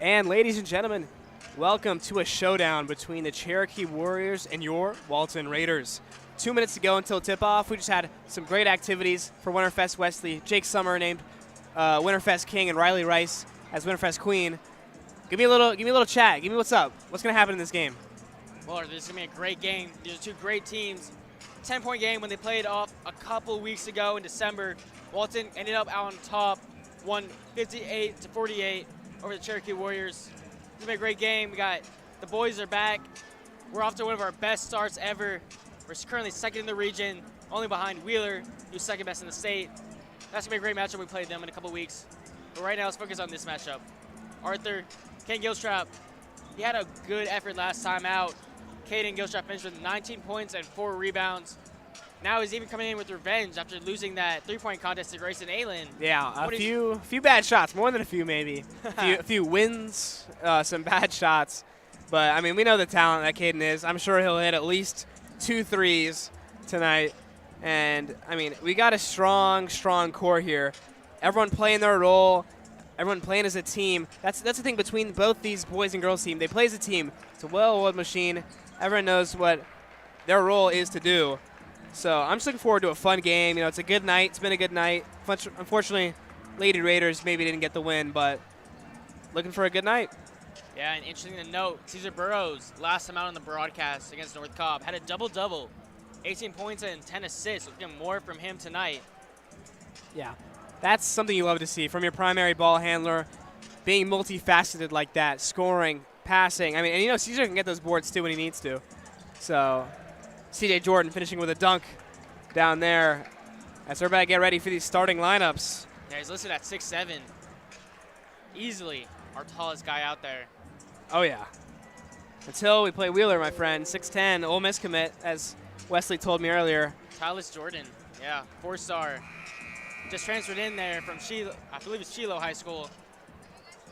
And ladies and gentlemen, welcome to a showdown between the Cherokee Warriors and your Walton Raiders. 2 minutes to go until tip-off. We just had some great activities for Winterfest Wesley. Jake Summer named Winterfest King and Riley Rice as Winterfest Queen. Give me a little chat. Give me what's up. What's going to happen in this game? Well, this is going to be a great game. These are two great teams. 10-point game when they played off a couple weeks ago in December. Walton ended up out on top, won 58-48 over the Cherokee Warriors. It's been a great game. The boys are back. We're off to one of our best starts ever. We're currently second in the region, only behind Wheeler, who's second best in the state. That's going to be a great matchup. We played them in a couple weeks. But right now, let's focus on this matchup. Arthur, Ken Gilstrap, he had a good effort last time out. Caden Gilstrap finished with 19 points and 4 rebounds. Now he's even coming in with revenge after losing that three-point contest to Grayson Aylen. Yeah, a few bad shots, more than a few maybe. a few wins, some bad shots. But, I mean, we know the talent that Caden is. I'm sure he'll hit at least 2 threes tonight. And, I mean, we got a strong core here. Everyone playing their role, everyone playing as a team. That's the thing between both these boys and girls team. They play as a team. It's a well-oiled machine. Everyone knows what their role is to do. So I'm just looking forward to a fun game. You know, it's a good night. It's been a good night. Unfortunately, Lady Raiders maybe didn't get the win, but looking for a good night. Yeah, and interesting to note, Cesar Burrows, last time out on the broadcast against North Cobb, had a double-double, 18 points and 10 assists. We'll get more from him tonight. Yeah, that's something you love to see from your primary ball handler, being multifaceted like that, scoring, passing. I mean, and you know, Cesar can get those boards too when he needs to. So CJ Jordan finishing with a dunk down there as everybody get ready for these starting lineups. Yeah, he's listed at 6'7". Easily our tallest guy out there. Oh, yeah. Until we play Wheeler, my friend. 6'10", Ole Miss commit, as Wesley told me earlier. Tyler Jordan, yeah, 4-star. Just transferred in there from Shiloh, I believe it's Shiloh High School.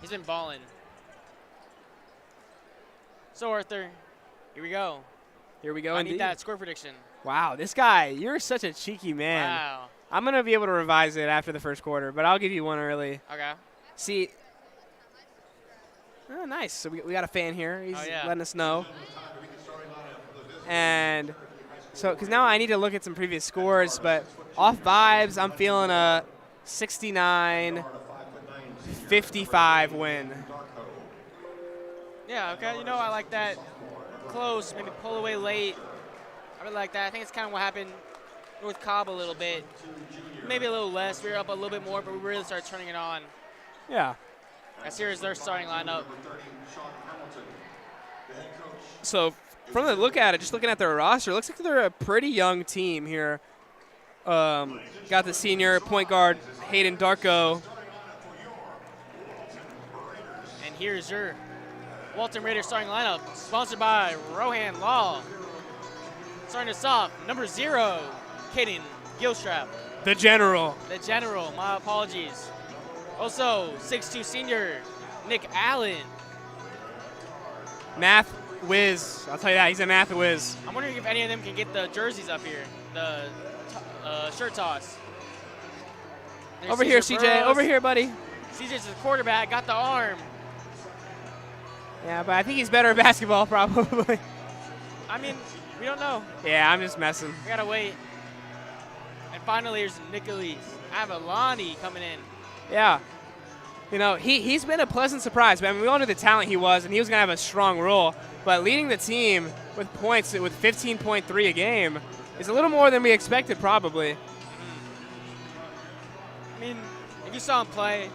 He's been balling. So, Arthur, here we go. Here we go, I indeed. need that score prediction. Wow, this guy, you're such a cheeky man. Wow. I'm going to be able to revise it after the first quarter, but I'll give you one early. Okay. See, oh, nice. So we got a fan here. He's letting us know. And so, because now I need to look at some previous scores, but off vibes, I'm feeling a 69-55 win. Yeah, okay. You know, I like that. Close, maybe pull away late. I really like that. I think it's kind of what happened with Cobb a little bit. Maybe a little less. We were up a little bit more, but we really started turning it on. Yeah. As here is their starting lineup. So from the look at it, just looking at their roster, it looks like they're a pretty young team here. Got the senior point guard, Hayden Darko. And here's your Walton Raiders starting lineup, sponsored by Rohan Law. Starting us off, number 0, Caden Gilstrap. The General. The General, my apologies. Also, 6'2" senior, Nick Allen. Math whiz. I'll tell you that. He's a math whiz. I'm wondering if any of them can get the jerseys up here, the shirt toss. There's Over here, Cesar CJ. Burrows. Over here, buddy. CJ's the quarterback, got the arm. Yeah, but I think he's better at basketball, probably. I mean, we don't know. Yeah, I'm just messing. We gotta wait. And finally, here's Nicholas Avalani coming in. Yeah. You know, he's been a pleasant surprise. I mean, we all knew the talent he was, and he was going to have a strong role. But leading the team with points, with 15.3 a game, is a little more than we expected, probably. I mean, if you saw him play,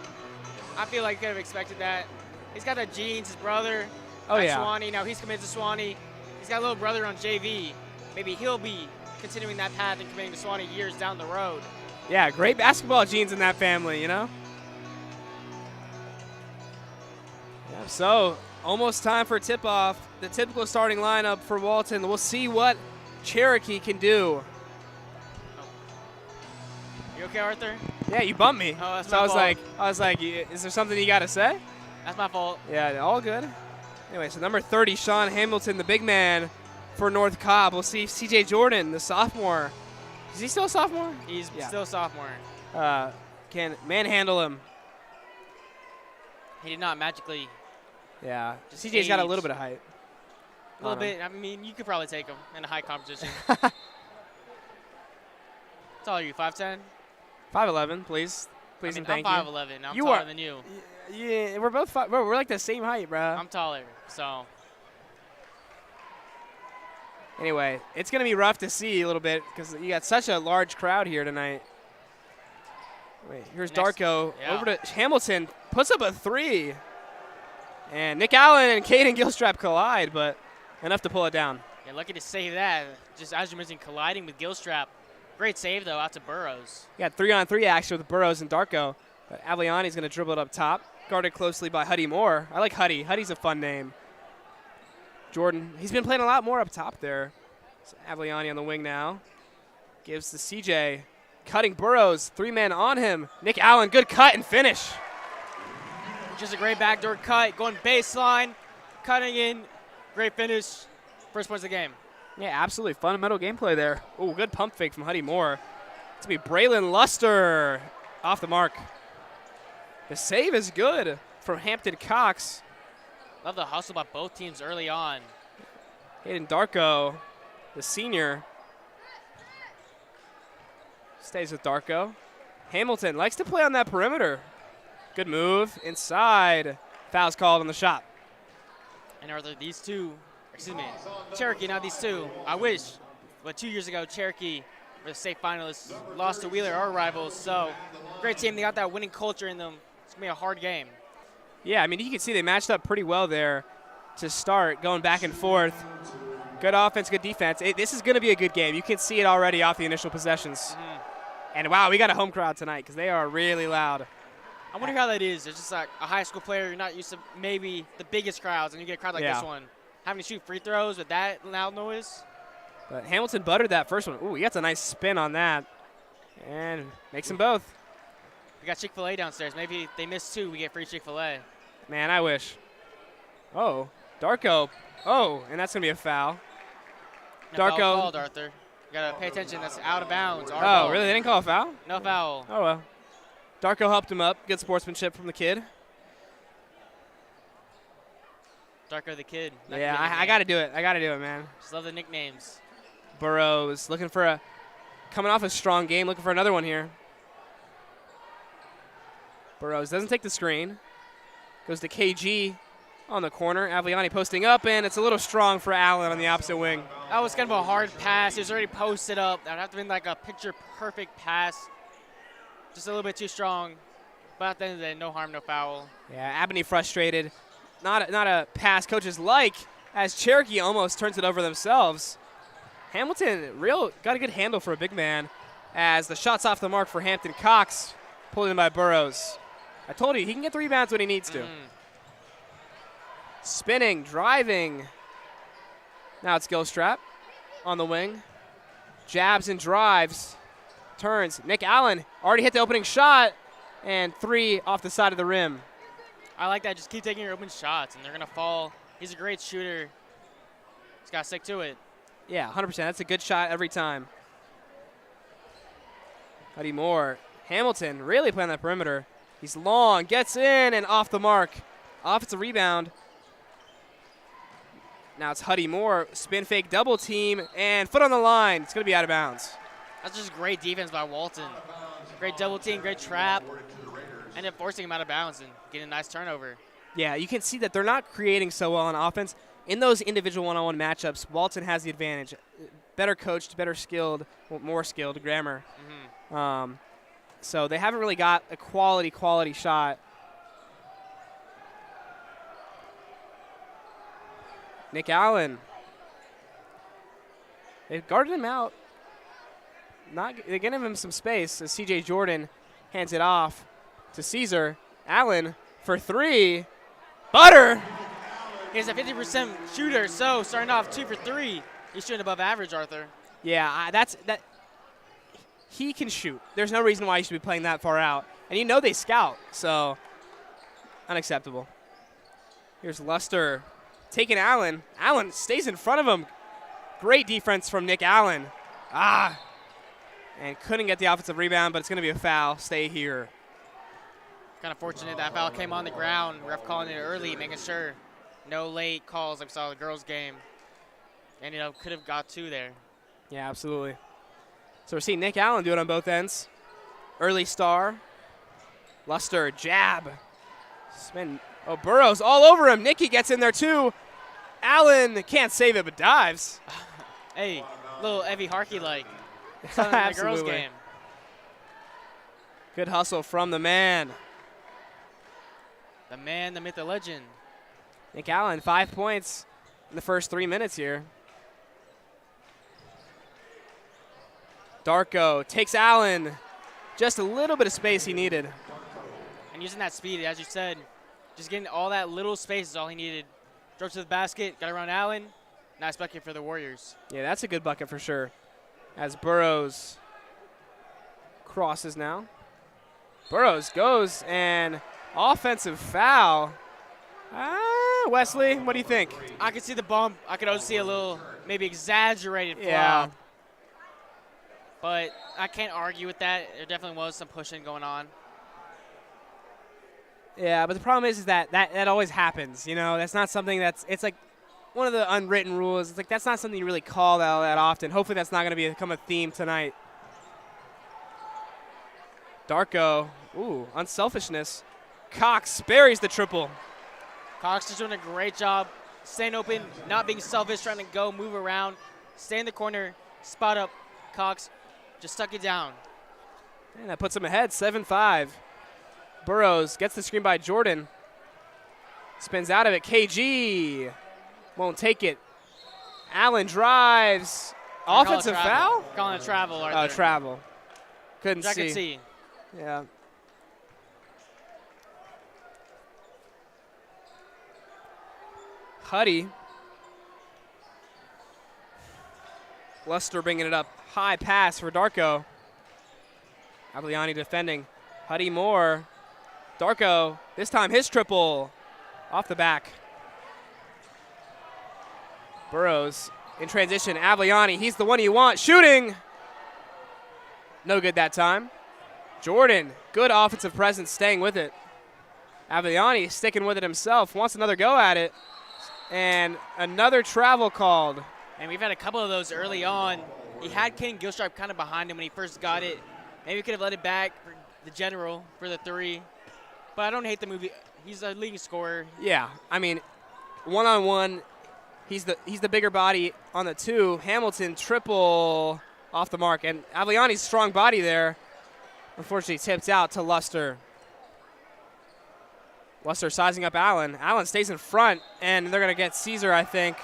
I feel like you could have expected that. He's got the genes, his brother at Sewanee. Now he's committed to Sewanee. He's got a little brother on JV. Maybe he'll be continuing that path and committing to Sewanee years down the road. Yeah, great basketball genes in that family, you know? Yeah, so, almost time for tip-off. The typical starting lineup for Walton. We'll see what Cherokee can do. You okay, Arthur? Yeah, you bumped me. Oh, that's so my I fault. was like, is there something you got to say? That's my fault. Yeah, all good. Anyway, so number 30, Sean Hamilton, the big man for North Cobb. We'll see CJ Jordan, the sophomore. Is he still a sophomore? He's still a sophomore. Can manhandle him. He did not magically Yeah. Just CJ's got a age. little bit of height. A little bit. I mean, you could probably take him in a high competition. How tall are you, 5'10"? 5'11", please. Please and thank I'm you. 5'11". I'm You taller are- than you. Yeah, we're both we're like the same height, bro. I'm taller, so. Anyway, it's going to be rough to see a little bit because you got such a large crowd here tonight. Wait, here's Darko over to Hamilton, puts up a 3. And Nick Allen and Caden Gilstrap collide, but enough to pull it down. Yeah, lucky to save that. Just as you mentioned, colliding with Gilstrap. Great save, though, out to Burrows. You got 3-on-3 action with Burrows and Darko. But Aviani's going to dribble it up top, guarded closely by Huddy Moore. I like Huddy. Huddy's a fun name. Jordan, he's been playing a lot more up top there. So Aviani on the wing now. Gives to CJ. Cutting Burrows. 3 men on him. Nick Allen, good cut and finish. Just a great backdoor cut, going baseline, cutting in. Great finish. First points of the game. Yeah, absolutely. Fundamental gameplay there. Oh, good pump fake from Huddy Moore. It's going to be Braylon Luster off the mark. The save is good from Hampton Cox. Love the hustle by both teams early on. Hayden Darko, the senior, stays with Darko. Hamilton likes to play on that perimeter. Good move inside. Foul's called on the shot. And Arthur, Cherokee, not these two. I wish, but 2 years ago, Cherokee were the state finalists, lost to Wheeler, our rivals. So, great team. They got that winning culture in them. It's going to be a hard game. Yeah, I mean, you can see they matched up pretty well there to start, going back and forth. Good offense, good defense. This is going to be a good game. You can see it already off the initial possessions. Mm-hmm. And, wow, we got a home crowd tonight because they are really loud. I wonder how that is. It's just like a high school player. You're not used to maybe the biggest crowds, and you get a crowd like this one. Having to shoot free throws with that loud noise. But Hamilton buttered that first one. Ooh, he gets a nice spin on that. And makes them both. We got Chick-fil-A downstairs. Maybe if they miss 2, we get free Chick-fil-A. Man, I wish. Oh, Darko. Oh, and that's going to be a foul. No Darko. foul called, Arthur. You got to pay attention. That's out of bounds. Our Oh, ball. really? They didn't call a foul? No foul. Oh, well. Darko helped him up. Good sportsmanship from the kid. Darko the Kid. Yeah, I got to do it. I got to do it, man. Just love the nicknames. Burrows looking for coming off a strong game, looking for another one here. Burrows doesn't take the screen. Goes to KG on the corner. Aviani posting up, and it's a little strong for Allen on the opposite wing. That was kind of a hard pass. He was already posted up. That would have to be like a picture-perfect pass. Just a little bit too strong. But at the end of the day, no harm, no foul. Yeah, Abney frustrated. Not a pass coaches like, as Cherokee almost turns it over themselves. Hamilton got a good handle for a big man as the shot's off the mark for Hampton Cox, pulled in by Burrows. I told you, he can get the rebounds when he needs to. Spinning, driving. Now it's Gilstrap on the wing. Jabs and drives. Turns. Nick Allen already hit the opening shot, and 3 off the side of the rim. I like that. Just keep taking your open shots, and they're going to fall. He's a great shooter. He's got to stick to it. Yeah, 100%. That's a good shot every time. Huddy Moore. Hamilton really playing that perimeter. He's long, gets in, and off the mark. Offensive rebound. Now it's Huddy Moore. Spin fake double team, and foot on the line. It's going to be out of bounds. That's just great defense by Walton. Great double team, great trap. Ended up forcing him out of bounds and getting a nice turnover. Yeah, you can see that they're not creating so well on offense. In those individual one-on-one matchups, Walton has the advantage. Better coached, better skilled, more skilled, Grammar. So they haven't really got a quality shot. Nick Allen. They've guarded him out. They're giving him some space as C.J. Jordan hands it off to Caesar. Allen for 3. Butter! He's a 50% shooter, so starting off 2 for 3. He's shooting above average, Arthur. Yeah, that. He can shoot. There's no reason why he should be playing that far out. And you know they scout, so unacceptable. Here's Luster taking Allen. Allen stays in front of him. Great defense from Nick Allen. And couldn't get the offensive rebound, but it's going to be a foul. Stay here. Kind of fortunate that foul came on the ground. Ref calling it early, making sure No late calls like we saw the girls' game. And, could have got 2 there. Yeah, absolutely. So we're seeing Nick Allen do it on both ends. Early star. Luster, jab. Spin. Oh, Burrows all over him. Nicky gets in there too. Allen can't save it, but dives. Hey, little Evie Harkey-like. The girls' game. Good hustle from the man. The man, the myth, the legend. Nick Allen, 5 points in the first 3 minutes here. Darko takes Allen. Just a little bit of space he needed. And using that speed, as you said, just getting all that little space is all he needed. Drove to the basket, got around Allen. Nice bucket for the Warriors. Yeah, that's a good bucket for sure. As Burrows crosses now. Burrows goes and offensive foul. Wesley, what do you think? I could see the bump. I could also see a little maybe exaggerated foul. Yeah. But I can't argue with that. There definitely was some pushing going on. Yeah, but the problem is that always happens. That's not something it's like one of the unwritten rules. It's like that's not something you really call that often. Hopefully that's not going to become a theme tonight. Darko, unselfishness. Cox buries the triple. Cox is doing a great job staying open, not being selfish, trying to go, move around, stay in the corner, spot up. Cox just stuck it down. And that puts him ahead, 7-5. Burrows gets the screen by Jordan. Spins out of it. KG won't take it. Allen drives. Offensive foul? Calling a travel. Oh, travel. Couldn't see. I could see. Yeah. Huddy. Luster bringing it up. High pass for Darko. Agliani defending. Huddy more. Darko, this time his triple. Off the back. Burrows in transition. Agliani, he's the one you want. Shooting. No good that time. Jordan, good offensive presence, staying with it. Agliani sticking with it himself. Wants another go at it. And another travel called. And we've had a couple of those early on. He had Ken Gilstrap kind of behind him when he first got it. Maybe he could have let it back for the general for the 3. But I don't hate the move. He's a leading scorer. Yeah, I mean, one-on-one, he's the bigger body on the 2. Hamilton triple off the mark. And Agliani's strong body there. Unfortunately tipped out to Luster. Luster sizing up Allen. Allen stays in front, and they're going to get Caesar, I think.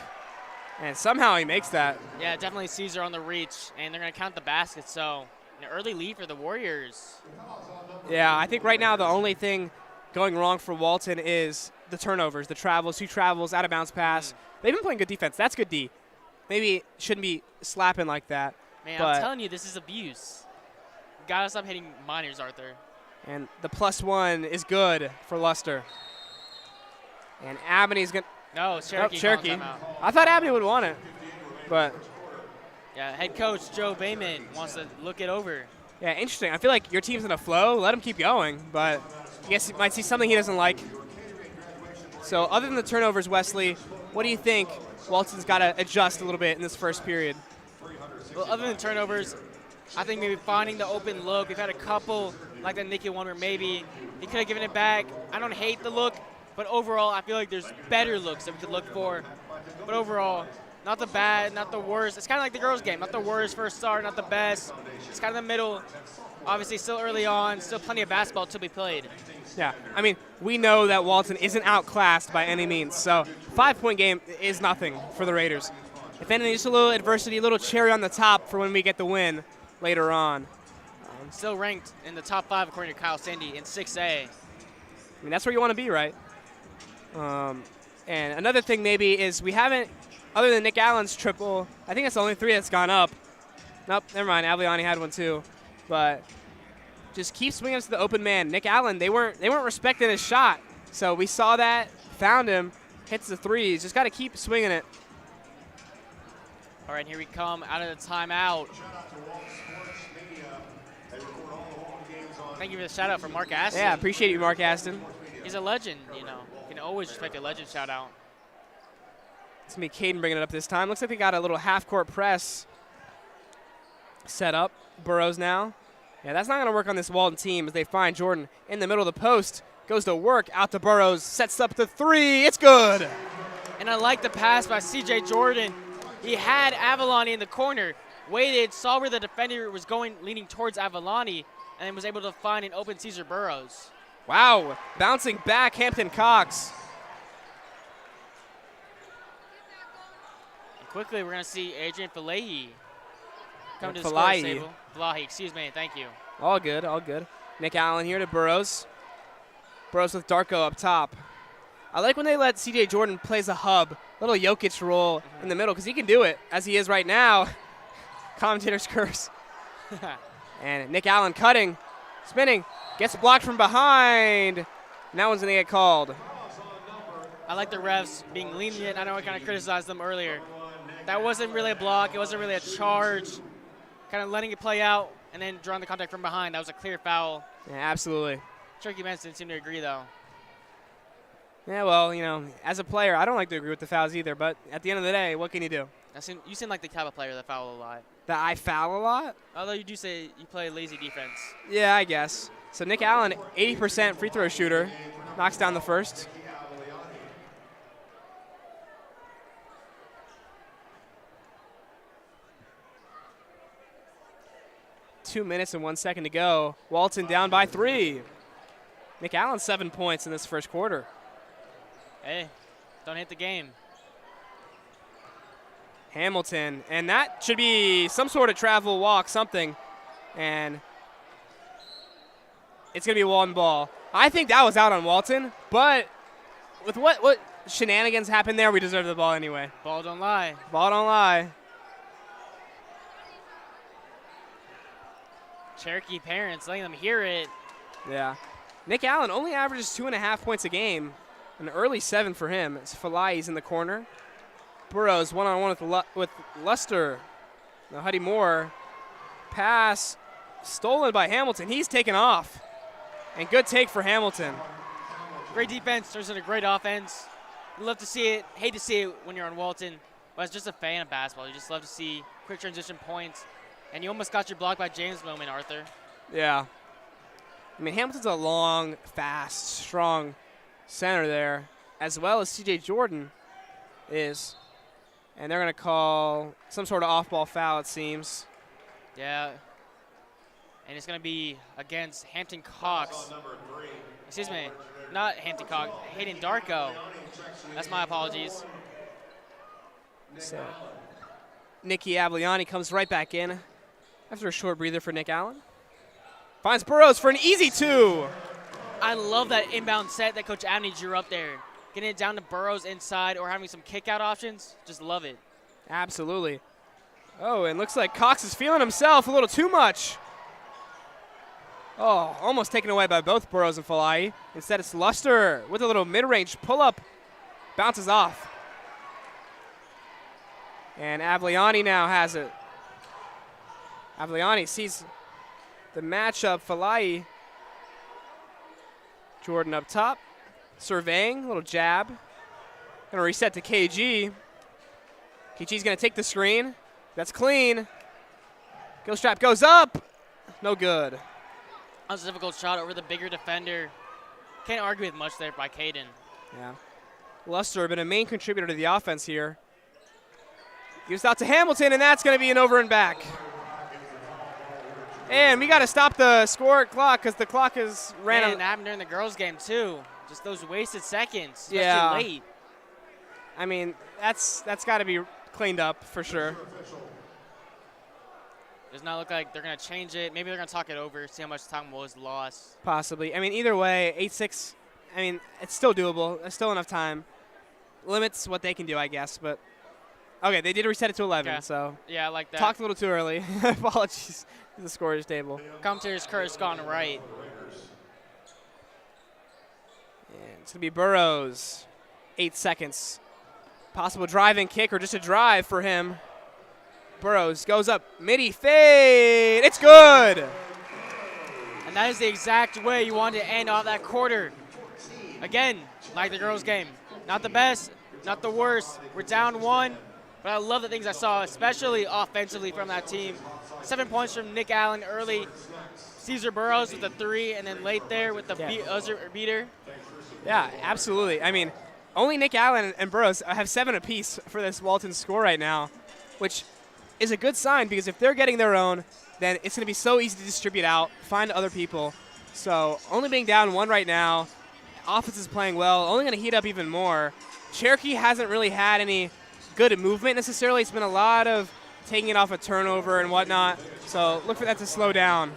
And somehow he makes that. Yeah, definitely Caesar on the reach, and they're going to count the basket. So an early lead for the Warriors. Yeah, I think right now the only thing going wrong for Walton is the turnovers, the travels, 2 travels, out-of-bounds pass. They've been playing good defense. That's good D. Maybe shouldn't be slapping like that. Man, I'm telling you, this is abuse. You got to stop hitting minors, Arthur. And the +1 is good for Luster. And Abney's going to – no, Cherokee. Cherokee. I thought Abney would want it, but – yeah, head coach Joe Bayman wants to look it over. Yeah, interesting. I feel like your team's in a flow. Let him keep going, but I guess you might see something he doesn't like. So other than the turnovers, Wesley, what do you think Walton's got to adjust a little bit in this first period? Well, other than turnovers, I think maybe finding the open look. We've had a couple like the Nicky one where maybe he could have given it back. I don't hate the look, but overall I feel like there's better looks that we could look for. But overall, not the bad, not the worst. It's kind of like the girls' game. Not the worst first start, not the best. It's kind of the middle. Obviously still early on, still plenty of basketball to be played. Yeah, I mean, we know that Walton isn't outclassed by any means, so 5-point game is nothing for the Raiders. If anything, just a little adversity, a little cherry on the top for when we get the win later on. Still ranked in the top 5 according to Kyle Sandy in 6A. I mean, that's where you want to be, right? And another thing maybe is we haven't, other than Nick Allen's triple, I think that's the only 3 that's gone up. Nope, never mind. Agliani had one too. But just keep swinging us to the open man. Nick Allen, they weren't respecting his shot. So we saw that, found him, hits the 3s. Just got to keep swinging it. All right, here we come out of the timeout. Thank you for the shout out from Mark Aston. Yeah, appreciate you, Mark Aston. He's a legend, you know. You can always expect a legend shout out. It's going to be Caden bringing it up this time. Looks like they got a little half-court press set up. Burrows now. Yeah, that's not going to work on this Walton team as they find Jordan in the middle of the post. Goes to work, out to Burrows, sets up the three. It's good. And I like the pass by C.J. Jordan. He had Avalani in the corner, waited, saw where the defender was going, leaning towards Avalani, and then was able to find an open Caesar Burrows. Wow, bouncing back, Hampton Cox. And quickly, we're going to see Adrian Falahi come to the Falahi. scorer's table. Falahi, excuse me, thank you. All good, all good. Nick Allen here to Burrows. Burrows with Darko up top. I like when they let C.J. Jordan play as a hub, little Jokic role in the middle, because he can do it, as he is right now. Commentator's curse. And Nick Allen cutting, spinning, gets blocked from behind. And that one's going to get called. I like the refs being lenient. I know I kind of criticized them earlier. That wasn't really a block. It wasn't really a charge. Kind of letting it play out and then drawing the contact from behind. That was a clear foul. Yeah, absolutely. Cherokee Men's didn't seem to agree, though. Yeah, well, you know, as a player, I don't like to agree with the fouls either, but at the end of the day, what can you do? You seem like the type of player that foul a lot. That I foul a lot? Although you do say you play lazy defense. Yeah, I guess. So Nick Allen, 80% free throw shooter, knocks down the first. Two minutes and 1 second to go. Walton down by 3. Nick Allen 7 points in this first quarter. Hey, don't hit the game. Hamilton, and that should be some sort of travel walk, something. And it's going to be a Walton ball. I think that was out on Walton, but with what shenanigans happened there, we deserve the ball anyway. Ball don't lie. Ball don't lie. Cherokee parents letting them hear it. Yeah. Nick Allen only averages 2.5 points a game. An early 7 for him. It's Falahi's in the corner. Burrows one-on-one with Luster. Now Huddy Moore. Pass stolen by Hamilton. He's taken off. And good take for Hamilton. Great defense turns into great offense. You love to see it. Hate to see it when you're on Walton. But as just a fan of basketball, you just love to see quick transition points. And you almost got your block by James moment, Arthur. Yeah. I mean, Hamilton's a long, fast, strong center there, as well as C.J. Jordan is. And they're going to call some sort of off-ball foul, it seems. Yeah. And it's going to be against Hampton Cox. Excuse me. Not Hampton Cox. Hayden Darko. That's my apologies. So Nicky Abliani comes right back in after a short breather for Nick Allen. Finds Burrows for an easy 2. I love that inbound set that Coach Abney drew up there. Getting it down to Burrows inside or having some kick-out options. Just love it. Absolutely. Oh, and looks like Cox is feeling himself a little too much. Oh, almost taken away by both Burrows and Falahi. Instead, it's Luster with a little mid-range pull-up. Bounces off. And Abliani now has it. Abliani sees the matchup. Falahi. Jordan up top. Surveying, a little jab. Gonna reset to KG. KG's gonna take the screen. That's clean. Ghost trap goes up. No good. That was a difficult shot over the bigger defender. Can't argue with much there by Caden. Yeah. Luster been a main contributor to the offense here. Gives out to Hamilton, and that's gonna be an over and back. And we gotta stop the score clock because the clock is ran out. And it happened during the girls' game too. Just those wasted seconds, especially Yeah. late. I mean, that's got to be cleaned up for sure. Does not look like they're going to change it. Maybe they're going to talk it over, see how much time was lost. Possibly. I mean, either way, 8-6, I mean, it's still doable. There's still enough time. Limits what they can do, I guess. But, okay, they did reset it to 11, Okay. so. Yeah, I like that. Talked a little too early. Apologies to the scorer's table. Commentator's curse gone right. And it's going to be Burrows. 8 seconds. Possible drive-in kick or just a drive for him. Burrows goes up, midi fade. It's good. And that is the exact way you want to end off that quarter. Again, like the girls' game. Not the best, not the worst. We're down 1, but I love the things I saw, especially offensively from that team. 7 points from Nick Allen early. Cesar Burrows with the 3, and then late there with the beater. Yeah, absolutely. I mean, only Nick Allen and Burrows have 7 apiece for this Walton score right now, which is a good sign because if they're getting their own, then it's going to be so easy to distribute out, find other people. So only being down 1 right now, offense is playing well, only going to heat up even more. Cherokee hasn't really had any good movement necessarily. It's been a lot of taking it off a turnover and whatnot. So look for that to slow down.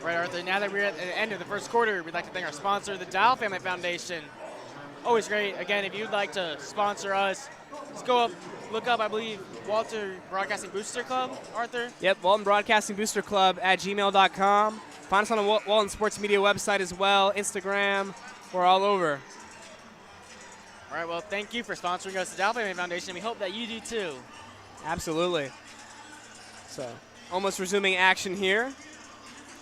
Right, Arthur. Now that we're at the end of the first quarter, we'd like to thank our sponsor, the Dow Family Foundation. Always great. Again, if you'd like to sponsor us, just go up, look up, I believe, Walton Broadcasting Booster Club, Arthur? Yep, Walton Broadcasting Booster Club at gmail.com. Find us on the Walton Sports Media website as well, Instagram. We're all over. All right, well, thank you for sponsoring us, the Dow Family Foundation. We hope that you do too. Absolutely. So, almost resuming action here.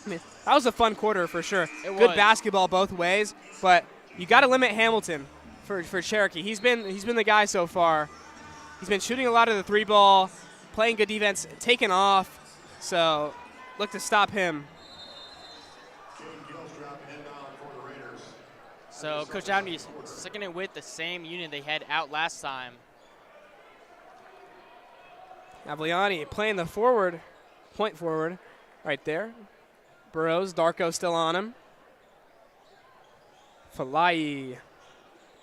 I mean, that was a fun quarter for sure. Good basketball both ways, but you got to limit Hamilton for Cherokee. He's been the guy so far. He's been shooting a lot of the 3-ball, playing good defense, taking off. So, look to stop him. So, Coach Abney's sticking it with the same unit they had out last time. Avliani playing the forward, point forward, right there. Burrows, Darko still on him. Falai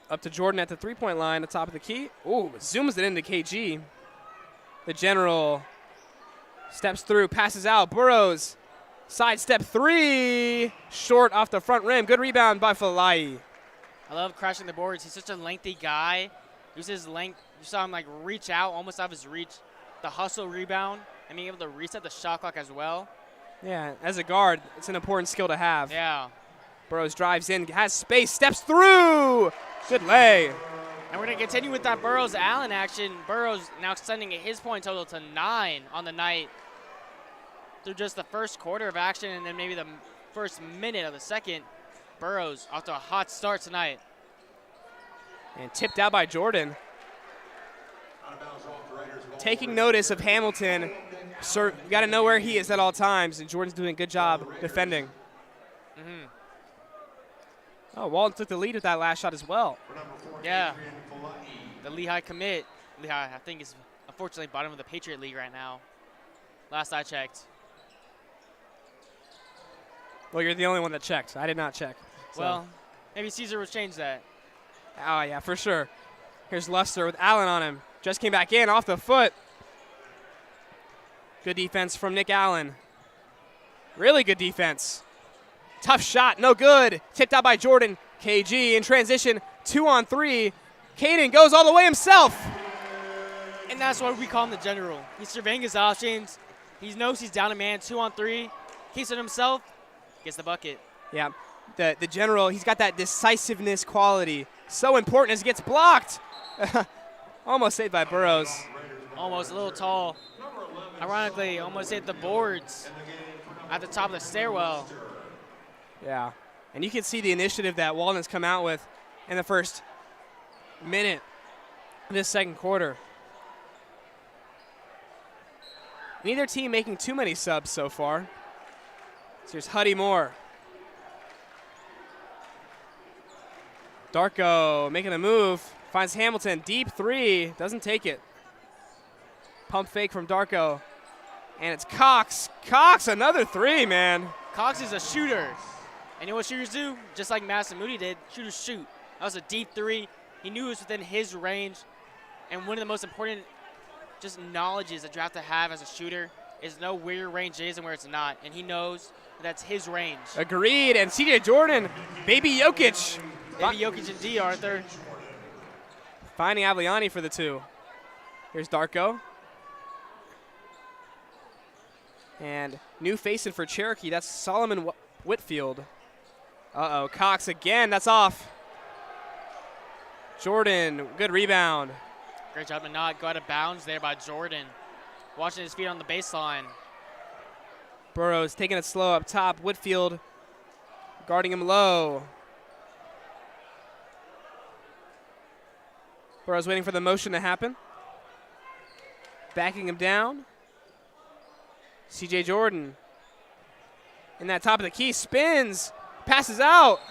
up to Jordan at the 3-point line, the top of the key. Ooh, zooms it into KG. The general steps through, passes out. Burrows, sidestep 3. Short off the front rim. Good rebound by Falai. I love crashing the boards. He's such a lengthy guy. Uses his length. You saw him like reach out, almost out of his reach. The hustle rebound and being able to reset the shot clock as well. Yeah, as a guard, it's an important skill to have. Yeah. Burrows drives in, has space, steps through. Good lay. And we're going to continue with that Burrows-Allen action. Burrows now extending his point total to 9 on the night through just the first quarter of action and then maybe the first minute of the second. Burrows off to a hot start tonight. And tipped out by Jordan. Taking notice of Hamilton. Sir, you got to know where he is at all times, and Jordan's doing a good job defending. Mm-hmm. Oh, Walton took the lead with that last shot as well. Yeah. The Lehigh commit. Lehigh, I think, is unfortunately bottom of the Patriot League right now. Last I checked. Well, you're the only one that checked. I did not check. So. Well, maybe Caesar will change that. Oh, yeah, for sure. Here's Luster with Allen on him. Just came back in off the foot. Good defense from Nick Allen. Really good defense. Tough shot, no good. Tipped out by Jordan. KG in transition, 2-on-3. Caden goes all the way himself. And that's why we call him the general. He's surveying his options. He knows he's down a man, 2-on-3. Keeps it himself, gets the bucket. Yeah, the general, he's got that decisiveness quality. So important as he gets blocked. Almost saved by Burrows. Almost a little tall. Ironically, almost hit the boards at the top of the stairwell. Yeah, and you can see the initiative that Walton has come out with in the first minute of this second quarter. Neither team making too many subs so far. So here's Huddy Moore. Darko making a move, finds Hamilton, deep 3, doesn't take it. Pump fake from Darko, and it's Cox. Cox, another 3, man. Cox is a shooter. And you know what shooters do? Just like Madison Moody did, shooters shoot. That was a deep 3. He knew it was within his range. And one of the most important just knowledges that you have to have as a shooter is know where your range is and where it's not. And he knows that's his range. Agreed. And CJ Jordan, baby Jokic. Baby Jokic and D, Arthur. Finding Avliani for the 2. Here's Darko. And new facing for Cherokee, that's Solomon Whitfield. Uh-oh, Cox again, that's off. Jordan, good rebound. Great job to not go out of bounds there by Jordan. Watching his feet on the baseline. Burrows taking it slow up top. Whitfield guarding him low. Burrows waiting for the motion to happen. Backing him down. C.J. Jordan in that top of the key, spins, passes out.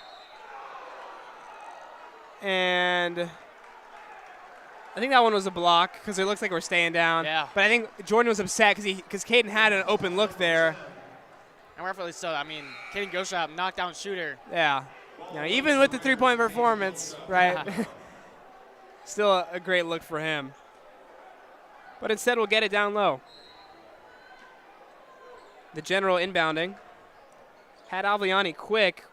And I think that one was a block because it looks like we're staying down. Yeah. But I think Jordan was upset because Caden had an open look there. And rightfully so. I mean, Caden Goshop, knockdown shooter. Yeah. Even with the three-point performance, right? Still a great look for him. But instead, we'll get it down low. The general inbounding. Had Aviani quick.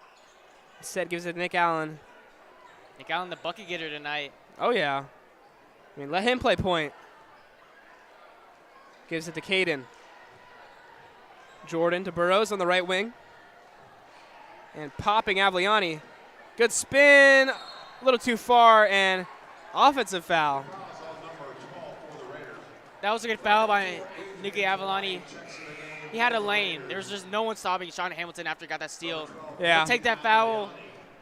Instead, gives it to Nick Allen. Nick Allen, the bucket getter tonight. Oh, yeah. I mean, let him play point. Gives it to Caden. Jordan to Burrows on the right wing. And popping Aviani. Good spin. A little too far, and offensive foul. That was a good foul by Nicky Aviani. He had a lane. There was just no one stopping Sean Hamilton after he got that steal. Yeah. He'll take that foul.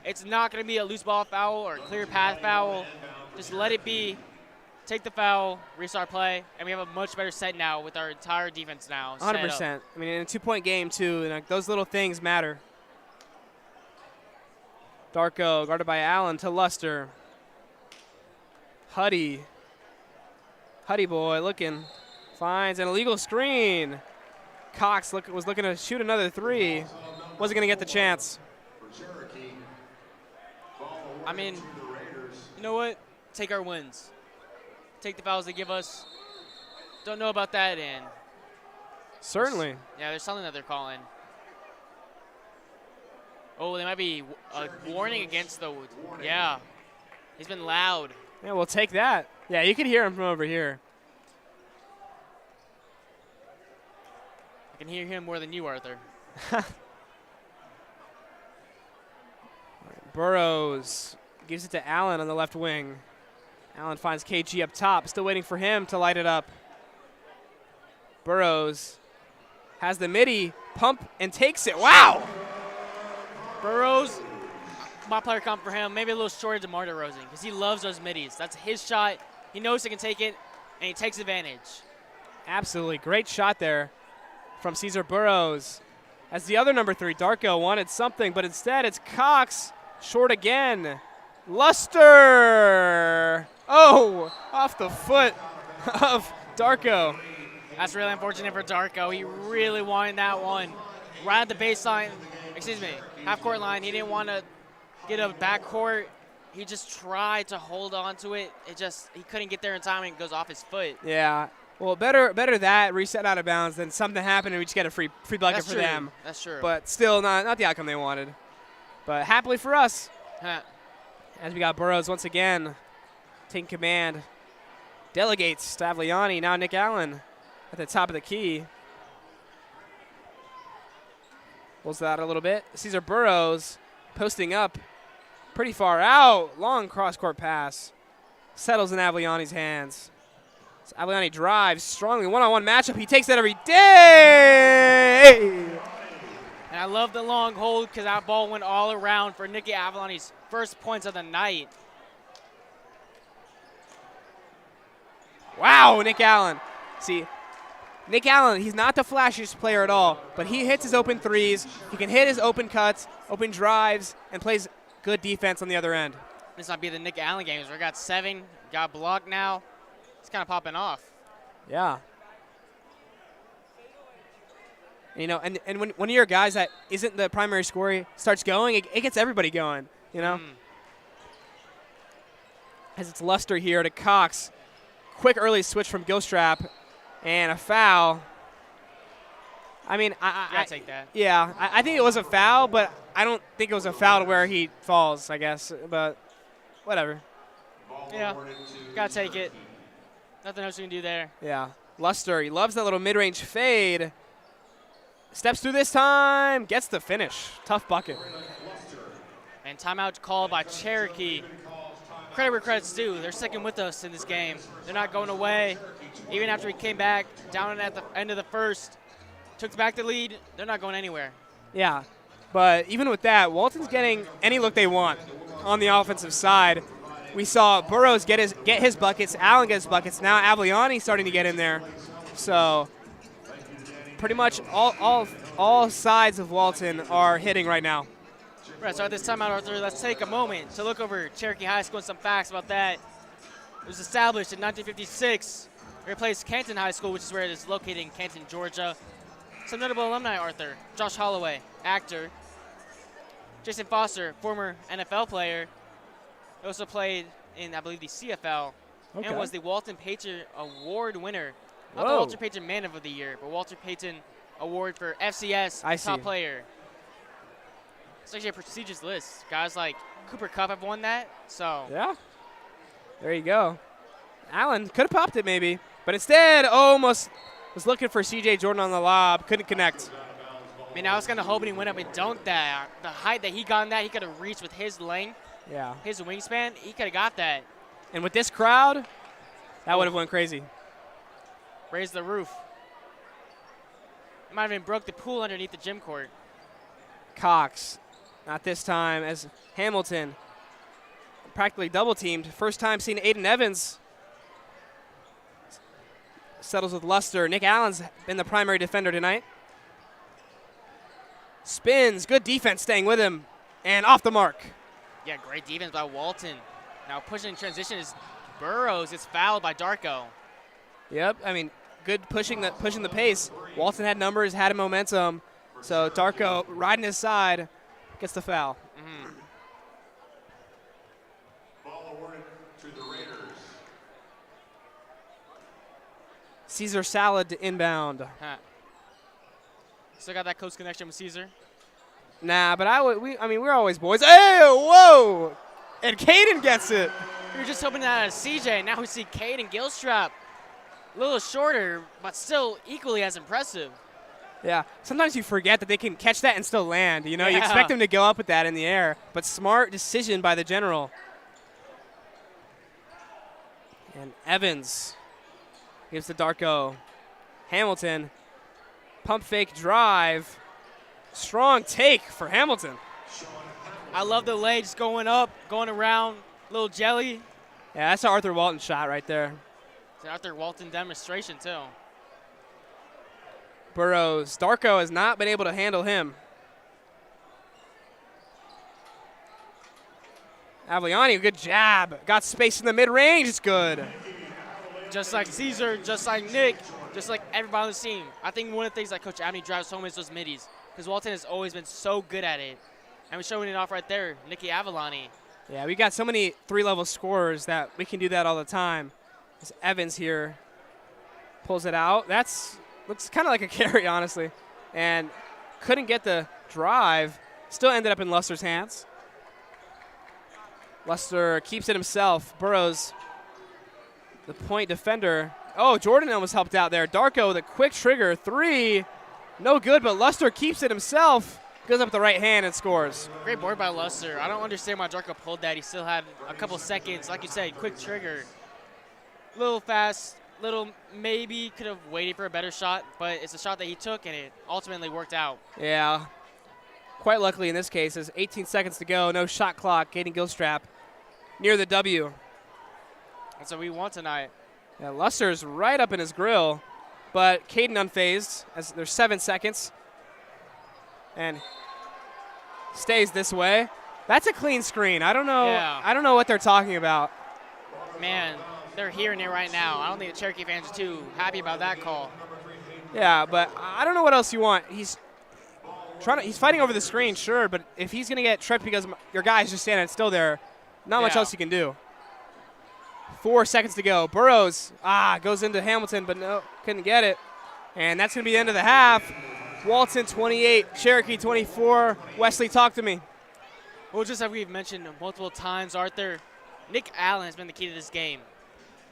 It's not going to be a loose ball foul or a clear path foul. Just let it be. Take the foul, restart play, and we have a much better set now with our entire defense now. 100%. I mean, in a two-point game, too, and those little things matter. Darko guarded by Allen to Luster. Huddy boy looking. Finds an illegal screen. Cox was looking to shoot another three. Wasn't going to get the chance. I mean, you know what? Take our wins. Take the fouls they give us. Don't know about that, and certainly. Yeah, there's something that they're calling. Oh, they might be a warning against the. Yeah, he's been loud. Yeah, we'll take that. Yeah, you can hear him from over here. I can hear him more than you, Arthur. Burrows gives it to Allen on the left wing. Allen finds KG up top, still waiting for him to light it up. Burrows has the midi, pump, and takes it. Wow! Burrows, my player comp for him, maybe a little shorter than DeMar DeRozan because he loves those middies. That's his shot. He knows he can take it, and he takes advantage. Absolutely. Great shot there from Cesar Burrows. As the other number 3, Darko, wanted something, but instead it's Cox, short again. Luster! Oh, off the foot of Darko. That's really unfortunate for Darko. He really wanted that one. Right at the baseline, half-court line. He didn't want to get a backcourt. He just tried to hold on to it. He couldn't get there in time, and it goes off his foot. Yeah. Well, better that reset out of bounds than something happened and we just get a free bucket for them. That's true. But still not the outcome they wanted. But happily for us, as we got Burrows once again taking command. Delegates Stavliani, now Nick Allen at the top of the key. Pulls that a little bit. Cesar Burrows posting up pretty far out. Long cross-court pass. Settles in Aviani's hands. So Aviani drives strongly. One-on-one matchup. He takes that every day. And I love the long hold because that ball went all around for Nicky Aviani's first points of the night. Wow, Nick Allen. See, Nick Allen, he's not the flashiest player at all, but he hits his open threes. He can hit his open cuts, open drives, and plays good defense on the other end. This might be the Nick Allen games. We got 7, got blocked now. It's kind of popping off. Yeah. You know, and when one of your guys that isn't the primary scorer starts going, it gets everybody going, you know? As it's Luster here to Cox. Quick early switch from Gilstrap and a foul. I mean, I take that. Yeah, I think it was a foul, but I don't think it was a foul to where he falls, I guess. But whatever. Yeah, gotta take it. Nothing else you can do there. Yeah. Luster, he loves that little mid-range fade. Steps through this time, gets the finish. Tough bucket. And timeout called by Cherokee. Credit where credit's due. They're sticking with us in this game. They're not going away. Even after we came back down at the end of the first, took back the lead, they're not going anywhere. Yeah, but even with that, Walton's getting any look they want on the offensive side. we saw Burrows get his buckets, Allen get his buckets. Now Avigliani's starting to get in there. So pretty much all sides of Walton are hitting right now. Right, so at this timeout, Arthur, let's take a moment to look over Cherokee High School and some facts about that. It was established in 1956. It replaced Canton High School, which is where it is located in Canton, Georgia. Some notable alumni, Arthur. Josh Holloway, actor. Jason Foster, former NFL player. He also played in, I believe, the CFL. Okay. And was the Walton Payton Award winner. Not the Whoa. Walter Payton Man of the Year, but Walter Payton Award for FCS Top Player. It's actually a prestigious list. Guys like Cooper Kupp have won that, so. Yeah. There you go. Allen could have popped it maybe, but instead almost was looking for C.J. Jordan on the lob. Couldn't connect. I mean, I was kind of hoping he went up and dunked that. The height that he got on that, he could have reached with his length, his wingspan. He could have got that. And with this crowd, that would have went crazy. Raised the roof. It might have even broke the pool underneath the gym court. Cox, not this time, as Hamilton practically double teamed. First time seeing Aiden Evans. Settles with Luster. Nick Allen's been the primary defender tonight. Spins, good defense staying with him, and off the mark. Yeah, great defense by Walton. Now pushing in transition is Burrows. It's fouled by Darko. Yep, I mean, good pushing the pace. Walton had numbers, had a momentum, so Darko riding his side gets the foul. Ball awarded to the Raiders. Caesar Salad to inbound. Huh. Still got that close connection with Caesar. Nah, but we're always boys. Hey, whoa! And Caden gets it. We were just hoping that out of CJ. Now we see Caden Gilstrap. A little shorter, but still equally as impressive. Yeah, sometimes you forget that they can catch that and still land. You know, you Yeah. expect them to go up with that in the air, but smart decision by the general. And Evans gives to Darko. Hamilton, pump fake drive. Strong take for Hamilton. I love the legs going up, going around, little jelly. Yeah, that's an Arthur Walton shot right there. It's an Arthur Walton demonstration, too. Burrows. Darko has not been able to handle him. Avigliani, good jab. Got space in the mid-range. It's good. Just like Caesar, just like Nick, just like everybody on the team. I think one of the things that Coach Abney drives home is those middies, because Walton has always been so good at it. And we're showing it off right there, Nicky Avigliani. Yeah, we got so many three-level scorers that we can do that all the time. As Evans here pulls it out. Looks kind of like a carry, honestly. And couldn't get the drive. Still ended up in Luster's hands. Luster keeps it himself. Burrows, the point defender. Oh, Jordan almost helped out there. Darko with a quick trigger. Three. No good, but Luster keeps it himself. Goes up with the right hand and scores. Great board by Luster. I don't understand why Darko pulled that. He still had a couple seconds. Like you said, quick trigger. Little fast, little maybe could have waited for a better shot, but it's a shot that he took, and it ultimately worked out. Yeah. Quite luckily in this case, there's 18 seconds to go. No shot clock. Caden Gilstrap near the W. That's what we want tonight. Yeah, Luster's right up in his grill, but Caden unfazed as there's 7 seconds. And stays this way. That's a clean screen. I don't know. Yeah. I don't know what they're talking about. Man, they're hearing it right now. I don't think the Cherokee fans are too happy about that call. Yeah, but I don't know what else you want. He's fighting over the screen, sure, but if he's gonna get tripped because your guy's just standing still there, not much else you can do. 4 seconds to go. Burrows goes into Hamilton, but no, couldn't get it. And that's gonna be the end of the half. Walton 28, Cherokee 24. Wesley, talk to me. Well, just like we've mentioned multiple times, Arthur, Nick Allen has been the key to this game.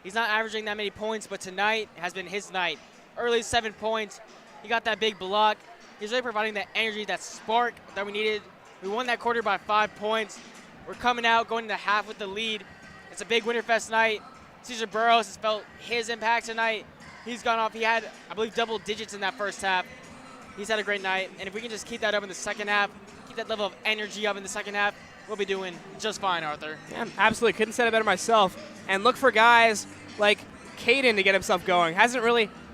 He's not averaging that many points, but tonight has been his night. Early 7 points. He got that big block. He's really providing that energy, that spark that we needed. We won that quarter by 5 points. We're coming out, going into half with the lead. It's a big Winterfest night. Caesar Burrows has felt his impact tonight. He's gone off. He had, I believe, double digits in that first half. He's had a great night, and if we can just keep that up in the second half, keep that level of energy up in the second half, we'll be doing just fine, Arthur. Yeah, absolutely. Couldn't say it better myself. And look for guys like Caden to get himself going.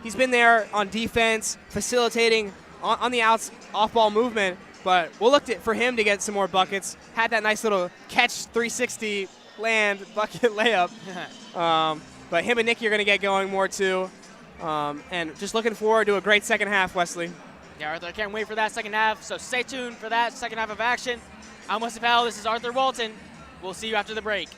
He's been there on defense, facilitating on the outs, off-ball movement, but we'll look for him to get some more buckets. Had that nice little catch 360 land bucket layup. But him and Nicky are going to get going more too. And just looking forward to a great second half, Wesley. Yeah, Arthur, I can't wait for that second half, so stay tuned for that second half of action. I'm Wesley Powell, this is Arthur Walton. We'll see you after the break.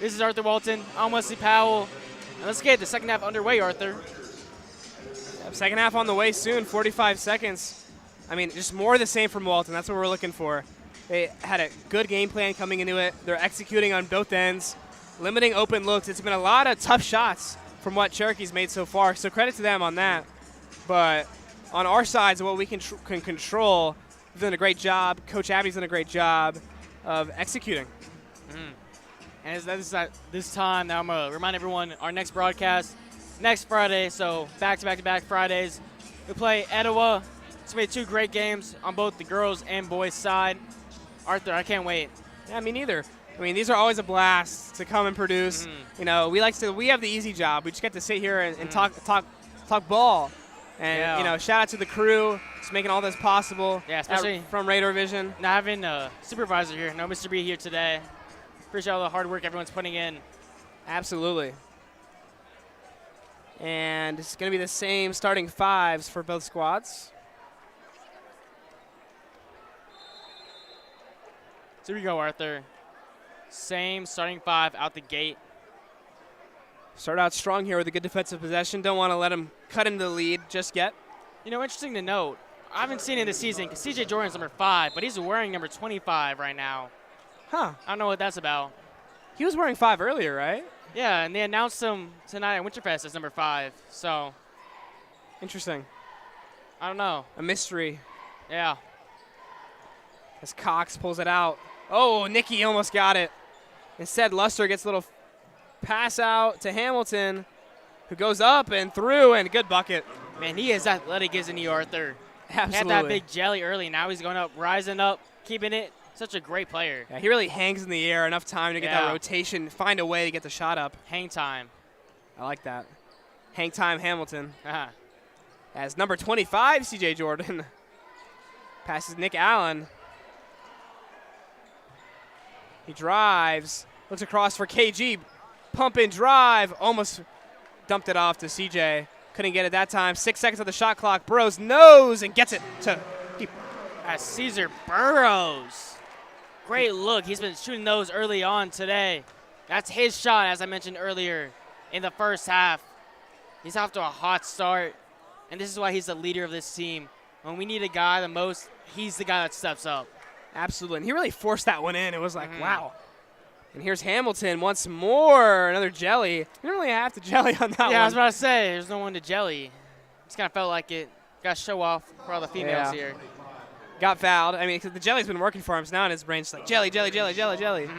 This is Arthur Walton. I'm Wesley Powell. And let's get the second half underway, Arthur. Second half on the way soon, 45 seconds. I mean, just more of the same from Walton. That's what we're looking for. They had a good game plan coming into it. They're executing on both ends, limiting open looks. It's been a lot of tough shots from what Cherokee's made so far, so credit to them on that. But on our sides, what we can control, we've done a great job. Coach Abby's done a great job of executing. And this time, now I'm going to remind everyone, our next broadcast, next Friday, so back-to-back-to-back Fridays. We play Etowah. It's going to be 2 great games on both the girls' and boys' side. Arthur, I can't wait. Yeah, me neither. I mean, these are always a blast to come and produce. You know, we have the easy job. We just get to sit here and talk ball. And, you know, shout out to the crew just making all this possible. Yeah, especially from Radar Vision. Not having a supervisor here. No Mr. B here today. Appreciate all the hard work everyone's putting in. Absolutely. And it's going to be the same starting 5s for both squads. So here we go, Arthur. Same starting 5 out the gate. Start out strong here with a good defensive possession. Don't want to let him cut into the lead just yet. You know, interesting to note, I haven't seen it this season because CJ Jordan's number 5, but he's wearing number 25 right now. Huh. I don't know what that's about. He was wearing 5 earlier, right? Yeah, and they announced him tonight at Winterfest as number 5. So, interesting. I don't know. A mystery. Yeah. As Cox pulls it out. Oh, Nikki almost got it. Instead, Luster gets a little pass out to Hamilton, who goes up and through, and good bucket. Man, he is athletic, isn't he, Arthur? Absolutely. He had that big jelly early. Now he's going up, rising up, keeping it. Such a great player. Yeah, he really hangs in the air, enough time to get that rotation, find a way to get the shot up. Hang time. I like that. Hang time Hamilton. Uh-huh. As number 25, CJ Jordan, passes Nick Allen. He drives, looks across for KG, pump and drive, almost dumped it off to CJ. Couldn't get it that time. 6 seconds on the shot clock. Burrows knows and gets it to keep. As Caesar Burrows. Great look. He's been shooting those early on today. That's his shot, as I mentioned earlier, in the first half. He's off to a hot start, and this is why he's the leader of this team. When we need a guy the most, he's the guy that steps up. Absolutely. And he really forced that one in. It was like, wow. And here's Hamilton once more. Another jelly. You don't really have to jelly on that one. Yeah, I was about to say, there's no one to jelly. Just kind of felt like it. Got to show off for all the females here. Got fouled. I mean, 'cause the jelly's been working for him. So now in his brain, it's like jelly, jelly, jelly, jelly, jelly. At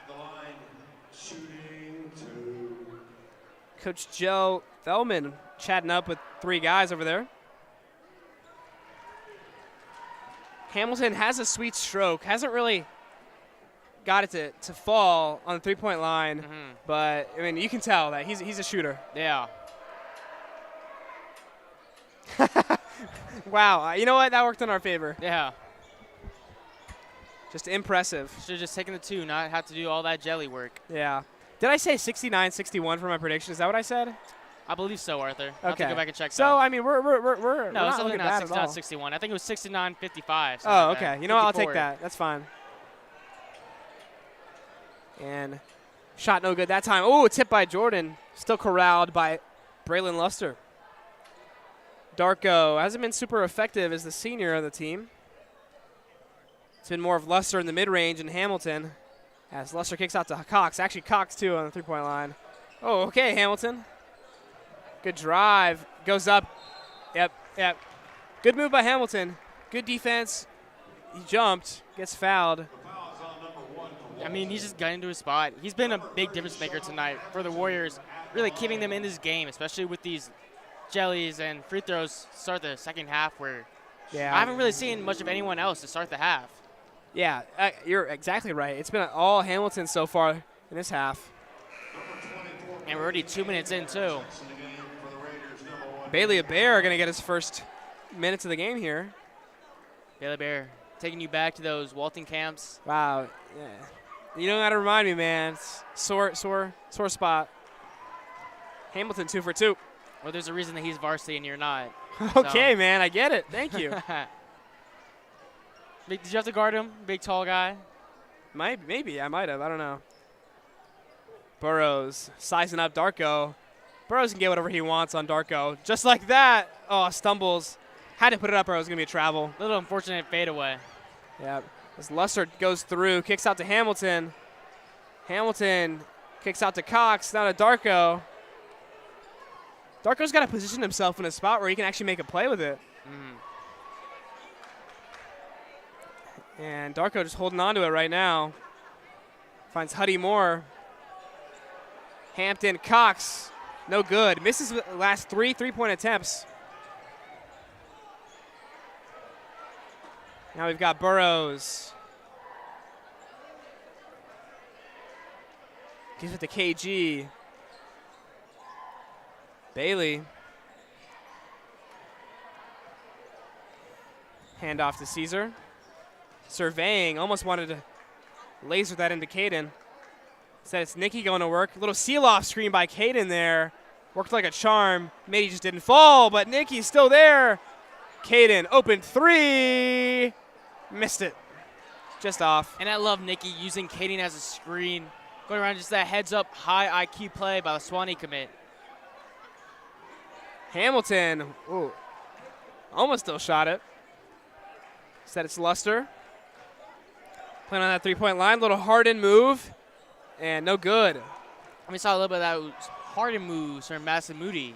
the line, shooting 2. Coach Joe Feldman chatting up with 3 guys over there. Hamilton has a sweet stroke. Hasn't really got it to fall on the 3-point line. But, I mean, you can tell that he's a shooter. Yeah. Wow. You know what? That worked in our favor. Yeah. Just impressive. Should have just taken the 2, not have to do all that jelly work. Yeah. Did I say 69-61 for my prediction? Is that what I said? I believe so, Arthur. Okay. I'll have to go back and check. So, I mean, we're no, it's not looking bad at all. 69-61. I think it was 69-55. Oh, okay. You know what? I'll take 54. that. That's fine. And shot no good that time. Oh, tipped by Jordan. Still corralled by Braylon Luster. Darko hasn't been super effective as the senior of the team. It's been more of Luster in the mid-range and Hamilton as Luster kicks out to Cox. Actually, Cox, too, on the 3-point line. Oh, okay, Hamilton. Good drive. Goes up. Yep. Good move by Hamilton. Good defense. He jumped. Gets fouled. I mean, he's just got into his spot. He's been a big difference maker tonight for the Warriors, really keeping them in this game, especially with these jellies and free throws to start the second half where I haven't really seen much of anyone else to start the half. Yeah, you're exactly right. It's been all Hamilton so far in this half. And we're already 2 minutes in, too. Bailey Bear going to get his first minutes of the game here. Bailey Bear taking you back to those Walton camps. Wow. Yeah. You don't got to remind me, man. It's sore spot. Hamilton 2 for 2. Well, there's a reason that he's varsity and you're not. Okay, man. I get it. Thank you. Did you have to guard him? Big, tall guy? Maybe. I might have. I don't know. Burrows sizing up Darko. Burrows can get whatever he wants on Darko. Just like that. Oh, stumbles. Had to put it up or it was going to be a travel. Little unfortunate fadeaway. Yeah. As Luster goes through, kicks out to Hamilton. Hamilton kicks out to Cox, now to Darko. Darko's got to position himself in a spot where he can actually make a play with it. And Darko just holding on to it right now. Finds Huddy Moore. Hampton, Cox, no good. Misses the last three-point attempts. Now we've got Burrows. Gives it to KG. Bailey. Hand off to Caesar. Surveying, almost wanted to laser that into Caden. Instead, it's Nicky going to work. A little seal-off screen by Caden there. Worked like a charm. Maybe just didn't fall, but Nicky's still there. Caden, open three. Missed it. Just off. And I love Nicky using Caden as a screen. Going around just that heads-up high IQ play by the Swanee commit. Hamilton, ooh, almost still shot it. Instead, it's Luster. Playing on that three-point line. Little Harden move. And no good. And we saw a little bit of that Harden moves from Madison Moody.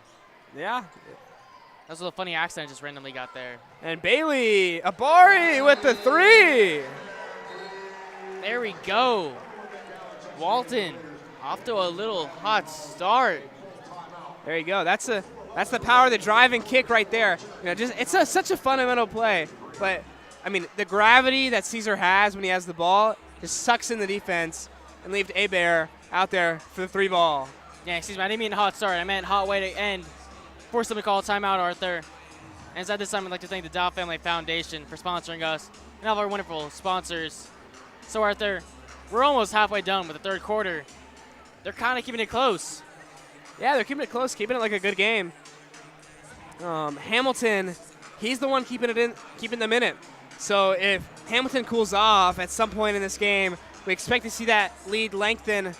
Yeah. That was a little funny accident just randomly got there. And Bailey, Abari with the three. There we go. Walton off to a little hot start. There you go. That's the power of the drive and kick right there. You know, it's such a fundamental play. But I mean, the gravity that Caesar has when he has the ball just sucks in the defense and leaves Hebert out there for the three ball. Yeah, excuse me. I didn't mean hot start. I meant hot way to end. Forced them to call a timeout, Arthur. And at this time, I'd like to thank the Dow Family Foundation for sponsoring us and all of our wonderful sponsors. So, Arthur, we're almost halfway done with the third quarter. They're kind of keeping it close. Yeah, they're keeping it close, keeping it like a good game. Hamilton, he's the one keeping them in it. So if Hamilton cools off at some point in this game, we expect to see that lead lengthen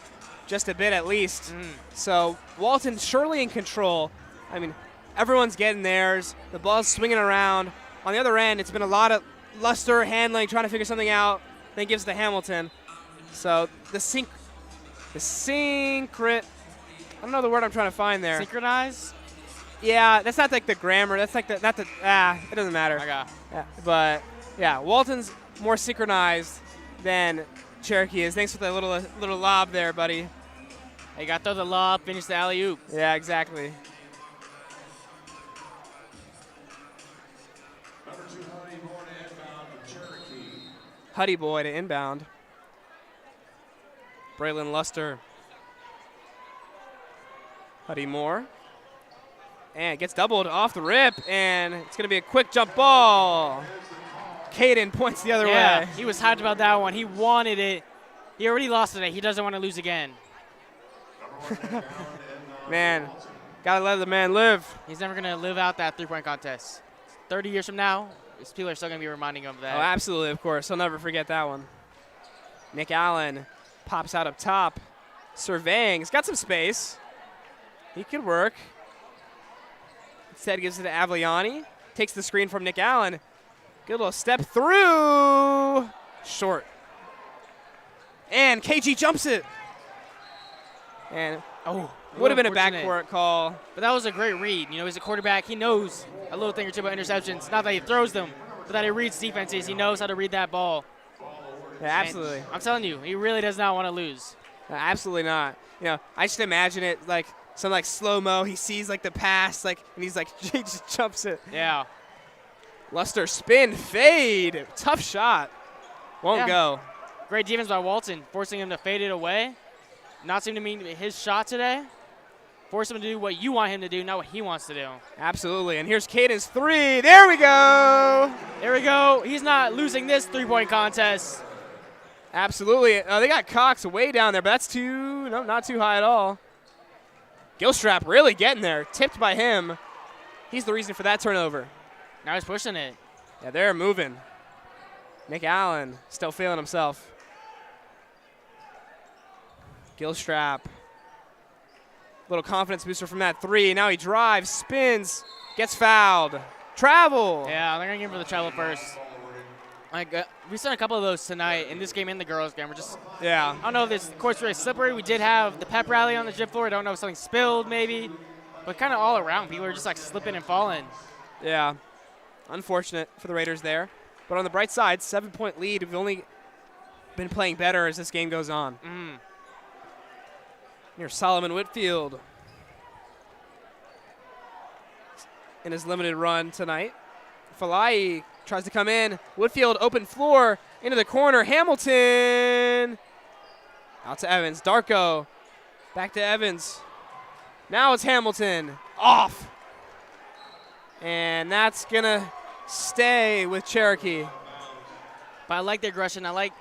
just a bit at least. So Walton surely in control. I mean, everyone's getting theirs. The ball's swinging around. On the other end, it's been a lot of Luster handling, trying to figure something out. Then gives to Hamilton. So the syncret. I don't know the word I'm trying to find there. Synchronize? Yeah, that's not like the grammar. That's like it doesn't matter. Okay. Yeah, but yeah, Walton's more synchronized than Cherokee is. Thanks for the little lob there, buddy. Hey, got to throw the lob, finish the alley-oop. Yeah, exactly. Number 2, Huddy Moore to inbound from Cherokee. Huddy boy to inbound. Braylon Luster. Huddy Moore. And gets doubled off the rip, and it's going to be a quick jump ball. Caden points the other way. He was hyped about that one. He wanted it. He already lost today. He doesn't want to lose again. Man, got to let the man live. He's never going to live out that three-point contest. 30 years from now, people are still going to be reminding him of that. Oh, absolutely, of course. He'll never forget that one. Nick Allen pops out up top. Surveying. He's got some space. He could work. Instead, gives it to Avliani. Takes the screen from Nick Allen. Good little step through. Short. And KG jumps it. And would have been a backcourt call. But that was a great read. You know, he's a quarterback. He knows a little thing or two about interceptions. Not that he throws them, but that he reads defenses. He knows how to read that ball. Yeah, absolutely. And I'm telling you, he really does not want to lose. Absolutely not. You know, I just imagine it like some like slow-mo. He sees like the pass, like, and he's like, he just jumps it. Yeah. Luster spin, fade. Tough shot. Won't go. Great defense by Walton, forcing him to fade it away. Not seem to mean his shot today. Force him to do what you want him to do, not what he wants to do. Absolutely. And here's Caden's three. There we go. There we go. He's not losing this three-point contest. Absolutely. They got Cox way down there, but that's not too high at all. Gilstrap really getting there. Tipped by him. He's the reason for that turnover. Now he's pushing it. Yeah, they're moving. Nick Allen still feeling himself. Gilstrap. Little confidence booster from that three. Now he drives, spins, gets fouled. Travel. Yeah, they're going to give him for the travel first. We've seen a couple of those tonight in this game and the girls' game. We're just, Yeah. I don't know if this court's really slippery. We did have the pep rally on the gym floor. I don't know if something spilled maybe. But kind of all around, people are just like slipping and falling. Yeah. Unfortunate for the Raiders there. But on the bright side, 7-point lead. We've only been playing better as this game goes on. Here's Solomon Whitfield in his limited run tonight. Falai tries to come in. Whitfield, open floor, into the corner. Hamilton. Out to Evans. Darko. Back to Evans. Now it's Hamilton. Off. And that's going to stay with Cherokee. But I like the aggression. I like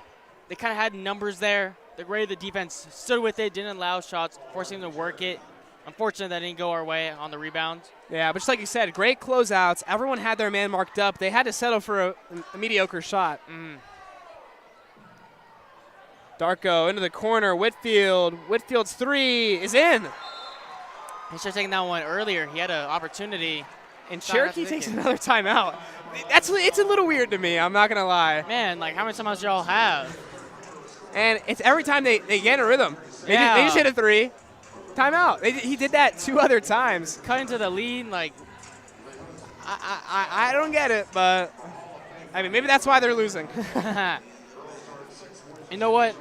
they kind of had numbers there. The way the defense stood with it, didn't allow shots, forcing them to work it. Unfortunate that didn't go our way on the rebound. Yeah, but just like you said, great closeouts. Everyone had their man marked up. They had to settle for a mediocre shot. Darko into the corner. Whitfield. Whitfield's three is in. He should have taken that one earlier. He had an opportunity. And Cherokee takes another timeout. It's a little weird to me. I'm not gonna lie. Man, like how many timeouts do y'all have? And it's every time they get in a rhythm. They just hit a three. Timeout. He did that 2 other times. Cut into the lead, like. I don't get it, but I mean maybe that's why they're losing. You know what?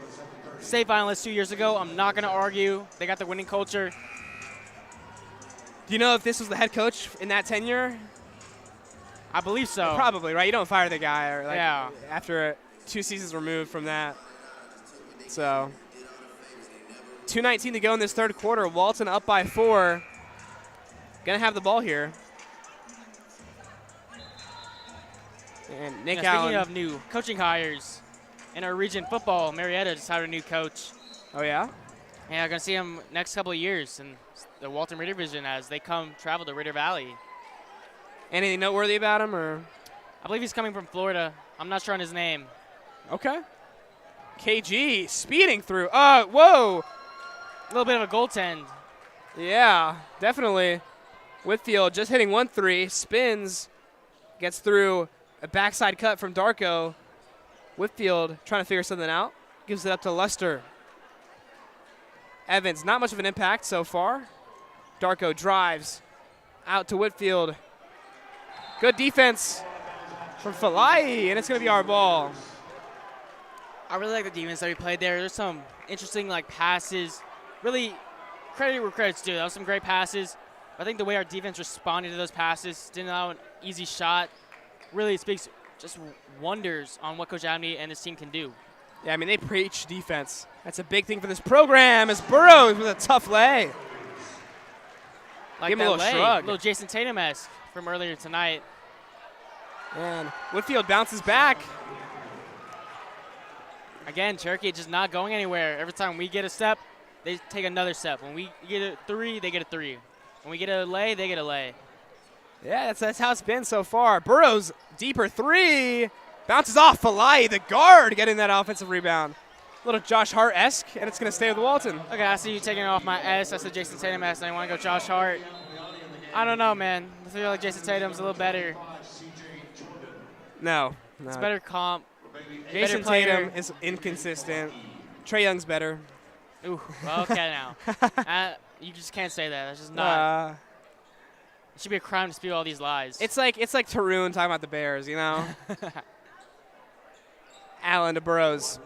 State finalists 2 years ago. I'm not gonna argue. They got the winning culture. Do you know if this was the head coach in that tenure? I believe so. Probably, right? You don't fire the guy or Yeah. after 2 seasons removed from that. So 2:19 to go in this third quarter. Walton up by 4. Gonna have the ball here. And Nick Allen. Speaking of new coaching hires, in our region football, Marietta just hired a new coach. Oh yeah? Yeah, I'm gonna see him next couple of years in the Walton Raider Division as they travel to Raider Valley. Anything noteworthy about him, or? I believe he's coming from Florida. I'm not sure on his name. Okay. KG speeding through. Whoa. A little bit of a goaltend. Yeah, definitely. Whitfield just hitting 1-3, spins, gets through a backside cut from Darko. Whitfield trying to figure something out, gives it up to Lester. Evans, not much of an impact so far. Darko drives out to Whitfield. Good defense from Falai, and it's going to be our ball. I really like the defense that we played there. There's some interesting passes. Really, credit where credit's due. That was some great passes. I think the way our defense responded to those passes, didn't allow an easy shot, really speaks just wonders on what Coach Abney and his team can do. Yeah, I mean, they preach defense. That's a big thing for this program as Burrows with a tough lay. Like Give him a little shrug. A little Jason Tatum-esque from earlier tonight. And Whitfield bounces back. Again, Cherokee just not going anywhere. Every time we get a step, they take another step. When we get a 3, they get a 3. When we get a lay, they get a lay. Yeah, that's how it's been so far. Burrows, deeper 3. Bounces off Falai, the guard, getting that offensive rebound. A little Josh Hart-esque, and it's going to stay with Walton. Okay, I see you taking off my S. I said Jason Tatum-esque, and I want to go Josh Hart. I don't know, man. I feel like Jason Tatum's a little better. No. It's better comp. Jason better Tatum is inconsistent. Trae Young's better. Ooh, well, okay now. You just can't say that. That's just not. It should be a crime to spew all these lies. It's like Tarun talking about the Bears, you know? Allen to Burrows.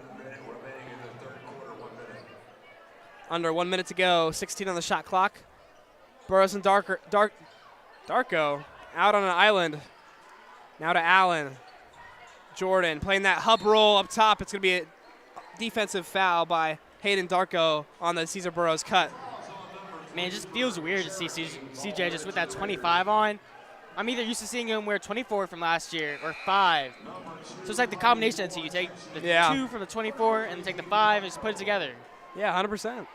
Under 1 minute to go. 16 on the shot clock. Burrows and Darko out on an island. Now to Allen. Jordan playing that hub roll up top. It's going to be a defensive foul by Hayden Darko on the Cesar Burrows cut. Man, it just feels weird to see CJ just with that 25 on. I'm either used to seeing him wear 24 from last year or 5. So it's like the combination of the two. You take the 2 from the 24 and take the 5 and just put it together. Yeah, 100%.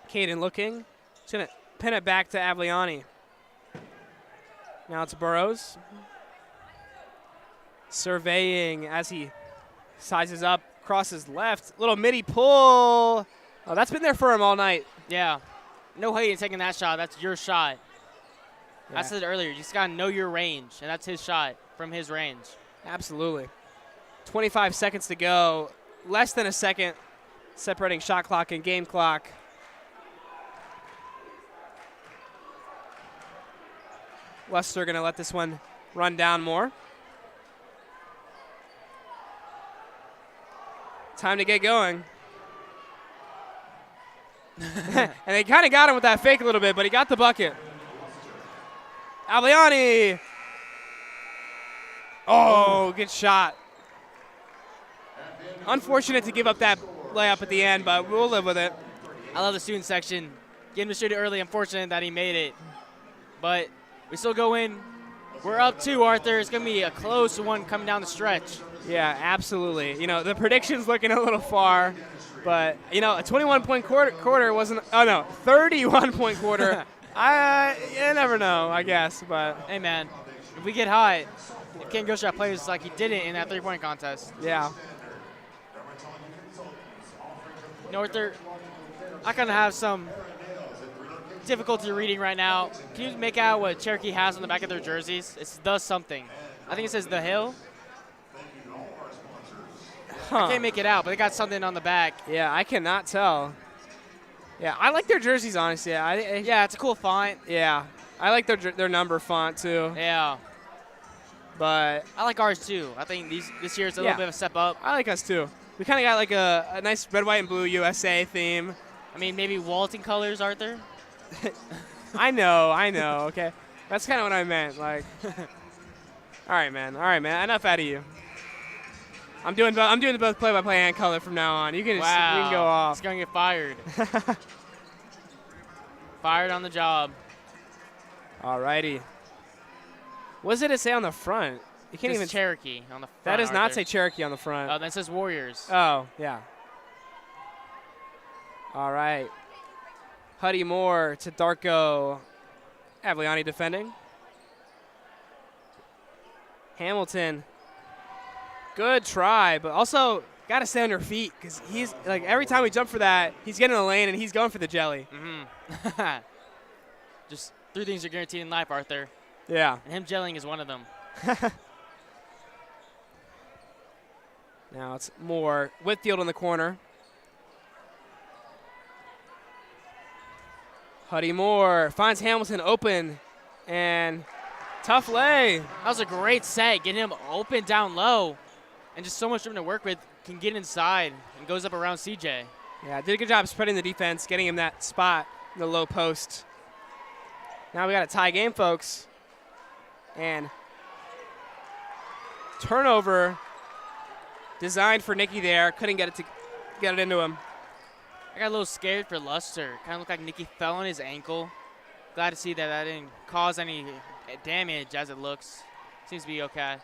Caden looking. He's going to pin it back to Avliani. Now it's Burrows. surveying as he sizes up, crosses left. Little midi pull. Oh, that's been there for him all night. Yeah. No hate in taking that shot. That's your shot. Yeah. I said it earlier. You just got to know your range, and that's his shot from his range. Absolutely. 25 seconds to go. Less than a second separating shot clock and game clock. Luster going to let this one run down more. Time to get going. And they kind of got him with that fake a little bit, but he got the bucket. Avliani. Oh, good shot. Unfortunate to give up that layup at the end, but we'll live with it. I love the student section. Getting to shoot it early. Unfortunate that he made it. But we still go in. We're up 2, Arthur. It's going to be a close one coming down the stretch. Yeah, absolutely. You know, the prediction's looking a little far, but, you know, a 21-point quarter wasn't – oh, no, 31-point quarter. You never know, I guess. But hey, man, if we get hot, if Ken Gilstrap plays like he didn't in that 3-point contest. Yeah. Arthur, I kind of have some difficulty reading right now. Can you make out what Cherokee has on the back of their jerseys? It's the something. I think it says The Hill. I can't make it out, but they got something on the back. Yeah, I cannot tell. Yeah, I like their jerseys, honestly. Yeah, it's a cool font. Yeah, I like their number font, too. Yeah. But I like ours, too. I think this year it's a little bit of a step up. I like us, too. We kind of got like a nice red, white, and blue USA theme. I mean, maybe Walton colors, Arthur? I know, okay. That's kind of what I meant. Like, all right, man. Enough out of you. I'm doing the both play-by-play and color from now on. You can go off. It's gonna get fired. Fired on the job. All righty. What does it say on the front? You can't even Cherokee on the front. That does not Arthur. say Cherokee on the front. Oh, that says Warriors. Oh, yeah. All right. Huddy Moore to Darko. Avliani defending. Hamilton. Good try, but also got to stay on your feet because he's like every time we jump for that, he's getting in the lane and he's going for the jelly. Mm-hmm. Just 3 things are guaranteed in life, Arthur. Yeah. And him gelling is one of them. Now it's Moore. Whitfield in the corner. Huddy Moore finds Hamilton open and tough lay. That was a great set, getting him open down low. And just so much room to work with, can get inside and goes up around CJ. Yeah, did a good job spreading the defense, getting him that spot in the low post. Now we got a tie game, folks. And turnover designed for Nicky there. Couldn't get it into him. I got a little scared for Luster. Kind of looked like Nicky fell on his ankle. Glad to see that didn't cause any damage as it looks. Seems to be okay.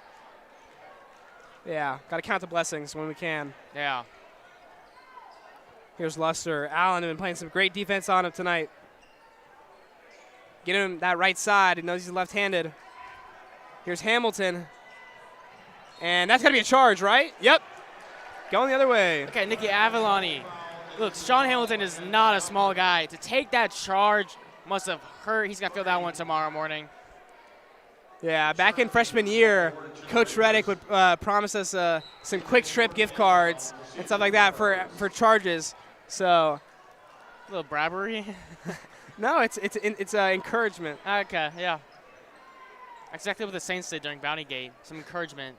Yeah, got to count the blessings when we can. Yeah. Here's Luster. Allen has been playing some great defense on him tonight. Get him that right side. He knows he's left-handed. Here's Hamilton. And that's got to be a charge, right? Yep. Going the other way. Okay, Nicky Avliani. Look, Sean Hamilton is not a small guy. To take that charge must have hurt. He's going to feel that one tomorrow morning. Yeah, back in freshman year, Coach Reddick would promise us some quick trip gift cards and stuff like that for charges. So, a little bribery. No, it's encouragement. Okay, yeah. Exactly what the Saints did during Bounty Gate. Some encouragement.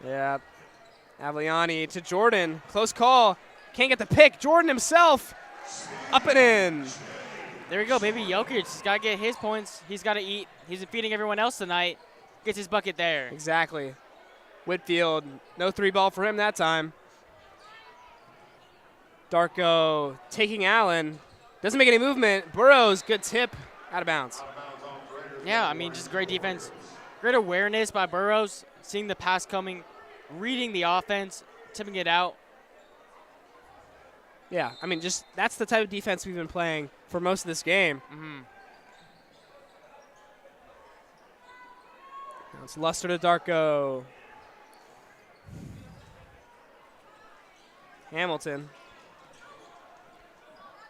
Yeah. Avliani to Jordan. Close call. Can't get the pick. Jordan himself up and in. There we go, baby. Jokic. He's got to get his points. He's got to eat. He's feeding everyone else tonight. Gets his bucket there. Exactly. Whitfield, no 3-ball for him that time. Darko taking Allen. Doesn't make any movement. Burrows, good tip. Out of bounds. Yeah, I mean, just great defense. Great awareness by Burrows. Seeing the pass coming. Reading the offense. Tipping it out. Yeah, I mean, just that's the type of defense we've been playing for most of this game. Mm-hmm. It's Luster to Darko. Hamilton.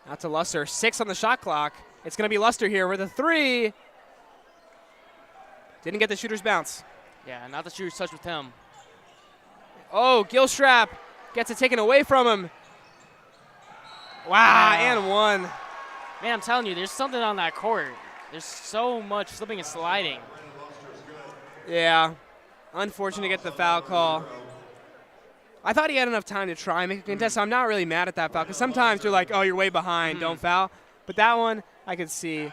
Out to Luster. 6 on the shot clock. It's going to be Luster here with a 3. Didn't get the shooter's bounce. Yeah, not the shooter's touch with him. Oh, Gilstrap gets it taken away from him. Wow, and 1. Man, I'm telling you, there's something on that court. There's so much slipping and sliding. Yeah. Unfortunate to get the foul call. I thought he had enough time to try and make a contest, so I'm not really mad at that foul, because sometimes you're like, oh, you're way behind, don't foul. But that one, I could see.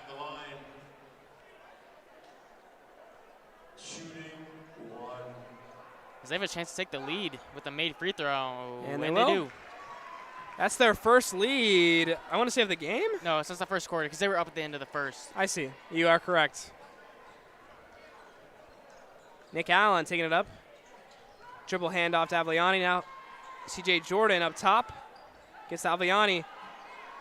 Because they have a chance to take the lead with a made free throw. And they do. That's their first lead, I want to say, of the game? No, since the first quarter, because they were up at the end of the first. I see. You are correct. Nick Allen taking it up. Dribble handoff to Avliani now. CJ Jordan up top. Gets to Avliani.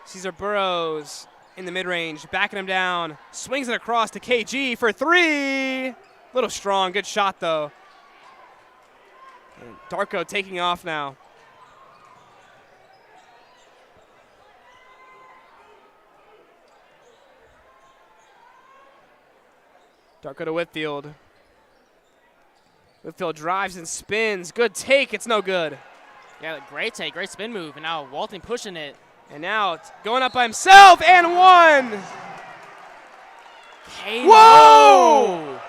Cesar Burrows in the mid-range, backing him down. Swings it across to KG for 3. Little strong, good shot though. And Darko taking off now. Darko to Whitfield. Whitfield drives and spins. Good take. It's no good. Yeah, great take. Great spin move. And now Walton pushing it. And now it's going up by himself and 1. Whoa!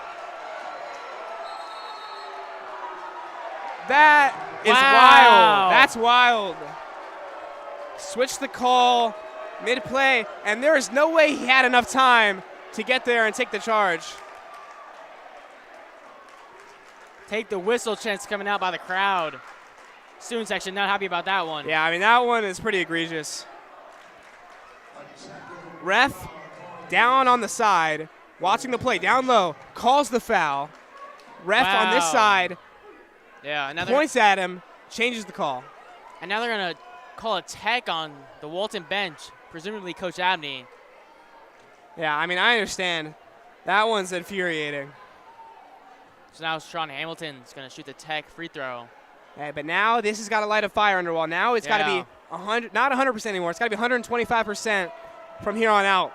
That is wild. That's wild. Switch the call mid-play, and there is no way he had enough time to get there and take the charge. Take the whistle chance coming out by the crowd. Student section not happy about that one. Yeah, I mean, that one is pretty egregious. Ref down on the side, watching the play, down low, calls the foul. Ref on this side points at him, changes the call. And now they're going to call a tech on the Walton bench, presumably Coach Abney. Yeah, I mean, I understand. That one's infuriating. So now Sean Hamilton's going to shoot the tech free throw. Hey, but now this has got to light a fire under Wall. Now it's got to be 100, not 100% anymore. It's got to be 125% from here on out.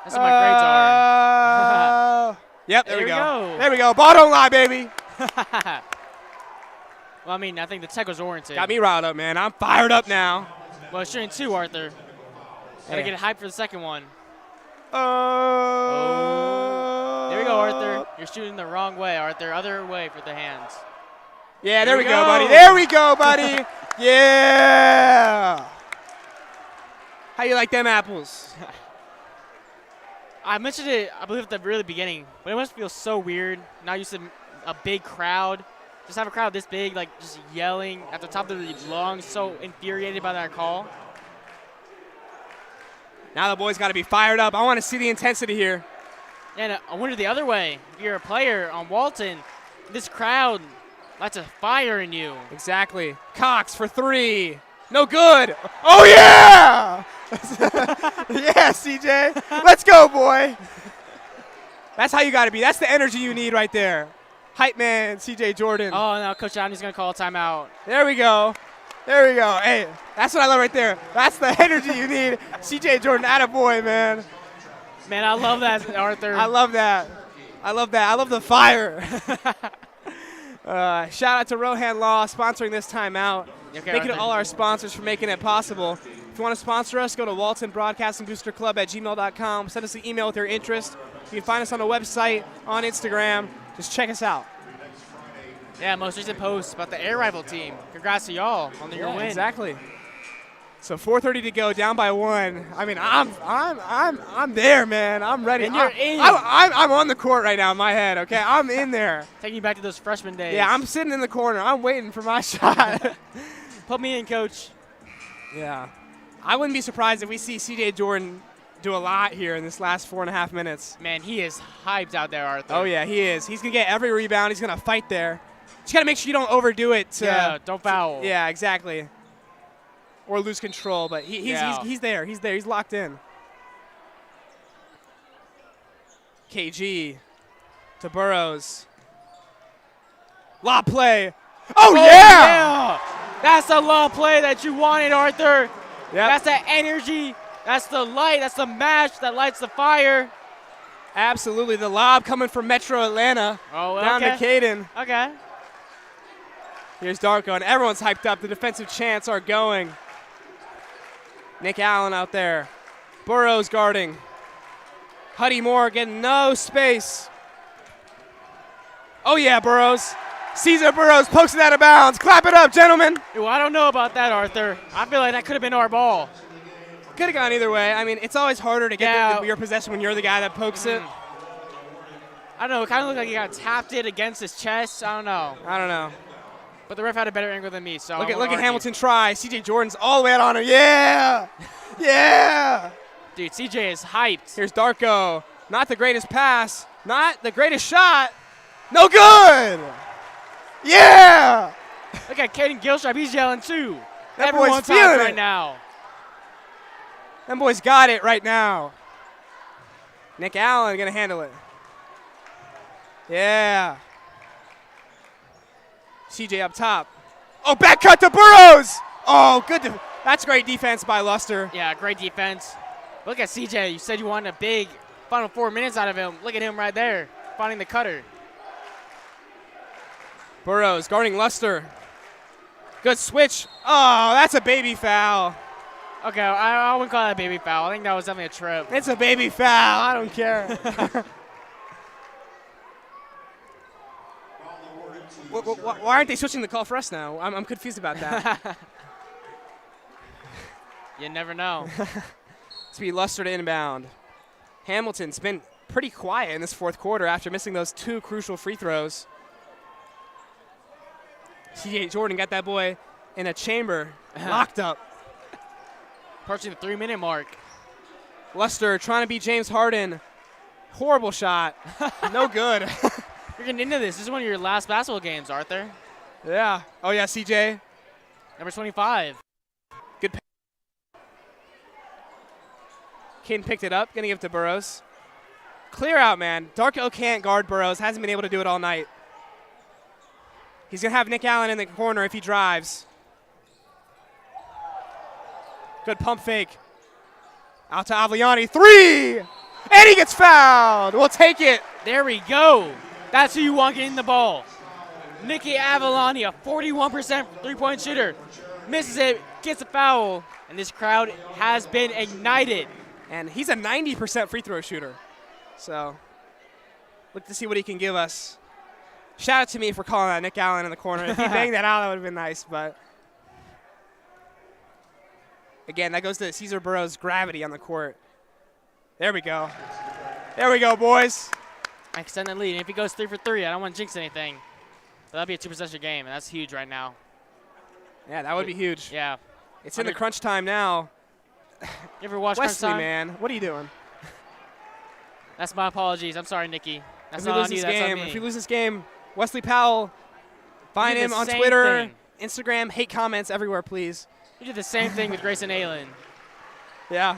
That's what my grades are. Yep, there we go. There we go. Ball don't lie, baby. Well, I mean, I think the tech was warranted. Got me riled up, man. I'm fired up now. Well, shooting 2, Arthur. Gotta get hyped for the second one. There we go, Arthur. You're shooting the wrong way, Arthur. Other way for the hands. Yeah, there we go, buddy. There we go, buddy. Yeah. How you like them apples? I mentioned it, I believe, at the really beginning, but it must feel so weird. Now used to a big crowd. Just have a crowd this big, like, just yelling at the top of their lungs, so infuriated by that call. Now the boys got to be fired up. I want to see the intensity here. And I wonder the other way. If you're a player on Walton, this crowd lights a fire in you. Exactly. Cox for 3. No good. Oh, yeah! Yeah, CJ. Let's go, boy. That's how you got to be. That's the energy you need right there. Hype man, CJ Jordan. Oh, now Coach Adney's going to call a timeout. There we go. There we go. Hey, that's what I love right there. That's the energy you need. CJ Jordan, attaboy, man. Man, I love that, Arthur. I love that. I love that. I love the fire. Shout out to Rohan Law sponsoring this timeout. Okay, Thank you to Arthur. all our sponsors for making it possible. If you want to sponsor us, go to Walton Broadcasting Booster Club at gmail.com. Send us an email with your interest. You can find us on the website, on Instagram. Just check us out. Yeah, most recent post about the air rifle team. Congrats to y'all on your win. Exactly. So 4:30 to go, down by 1. I mean, I'm there, man. I'm ready. And you're in. I'm on the court right now in my head. Okay, I'm in there. Taking you back to those freshman days. Yeah, I'm sitting in the corner. I'm waiting for my shot. Put me in, Coach. Yeah, I wouldn't be surprised if we see CJ Jordan do a lot here in this last 4.5 minutes. Man, he is hyped out there, Arthur. Oh yeah, he is. He's gonna get every rebound. He's gonna fight there. Just gotta make sure you don't overdo it. Yeah, don't foul. Yeah, exactly. Or lose control, but he's there. He's there. He's locked in. KG To Burrows. Lob play. Oh, yeah! That's the lob play that you wanted, Arthur. Yep. That's that energy. That's the light. That's the match that lights the fire. Absolutely. The lob coming from Metro Atlanta. Oh, down to Caden. Okay. Here's Darko, and everyone's hyped up. The defensive chants are going. Nick Allen out there. Burrows guarding. Huddy Moore getting no space. Oh, yeah, Burrows. Caesar Burrows pokes it out of bounds. Clap it up, gentlemen. Well, I don't know about that, Arthur. I feel like that could have been our ball. Could have gone either way. I mean, it's always harder to get your possession when you're the guy that pokes it. I don't know. It kind of looked like he got tapped it against his chest. I don't know. But the ref had a better angle than me, so look at Hamilton try. CJ Jordan's all the way out on him. Yeah! Yeah! Dude, CJ is hyped. Here's Darko. Not the greatest pass. Not the greatest shot. No good! Yeah! Look at Caden Gilstrap. He's yelling, too. That boy's Everyone's feeling hyped it right now. Them boys got it right now. Nick Allen going to handle it. Yeah. CJ up top. Oh, back cut to Burrows. Oh, good. That's great defense by Luster. Yeah, great defense. Look at CJ. You said you wanted a big final 4 minutes out of him. Look at him right there, finding the cutter. Burrows guarding Luster. Good switch. Oh, that's a baby foul. Okay, I wouldn't call that a baby foul. I think that was definitely a trip. It's a baby foul. I don't care. Why aren't they switching the call for us now? I'm confused about that. You never know. It's be Luster to inbound. Hamilton's been pretty quiet in this fourth quarter after missing those 2 crucial free throws. CJ Jordan got that boy in a chamber, locked up. Approaching the 3-minute mark. Luster trying to beat James Harden. Horrible shot. No good. You're getting into this. This is one of your last basketball games, Arthur. Yeah. Oh, yeah, CJ. Number 25. Good. Caden picked it up. Going to give it to Burrows. Clear out, man. Darko can't guard Burrows. Hasn't been able to do it all night. He's going to have Nick Allen in the corner if he drives. Good pump fake. Out to Avliani. 3! And he gets fouled. We'll take it. There we go. That's who you want getting the ball. Nicky Avliani, a 41% three-point shooter. Misses it, gets a foul, and this crowd has been ignited. And he's a 90% free throw shooter. So look to see what he can give us. Shout out to me for calling that Nick Allen in the corner. If he banged that out, that would have been nice. But again, that goes to Caesar Burrows' gravity on the court. There we go. There we go, boys. I extend the lead. And if he goes 3 for 3, I don't want to jinx anything. But that'll be a 2-possession game, and that's huge right now. Yeah, that would be huge. Yeah. It's in the crunch time now. You ever watch Wesley, Crunch Time? man, what are you doing? That's my apologies. I'm sorry, Nikki. That's If we not lose on you. this That's on game, me. if we lose this game, Wesley Powell, find You did him the on same Twitter, thing. Instagram, hate comments everywhere, please. You did the same thing with Grayson Aylen. Yeah.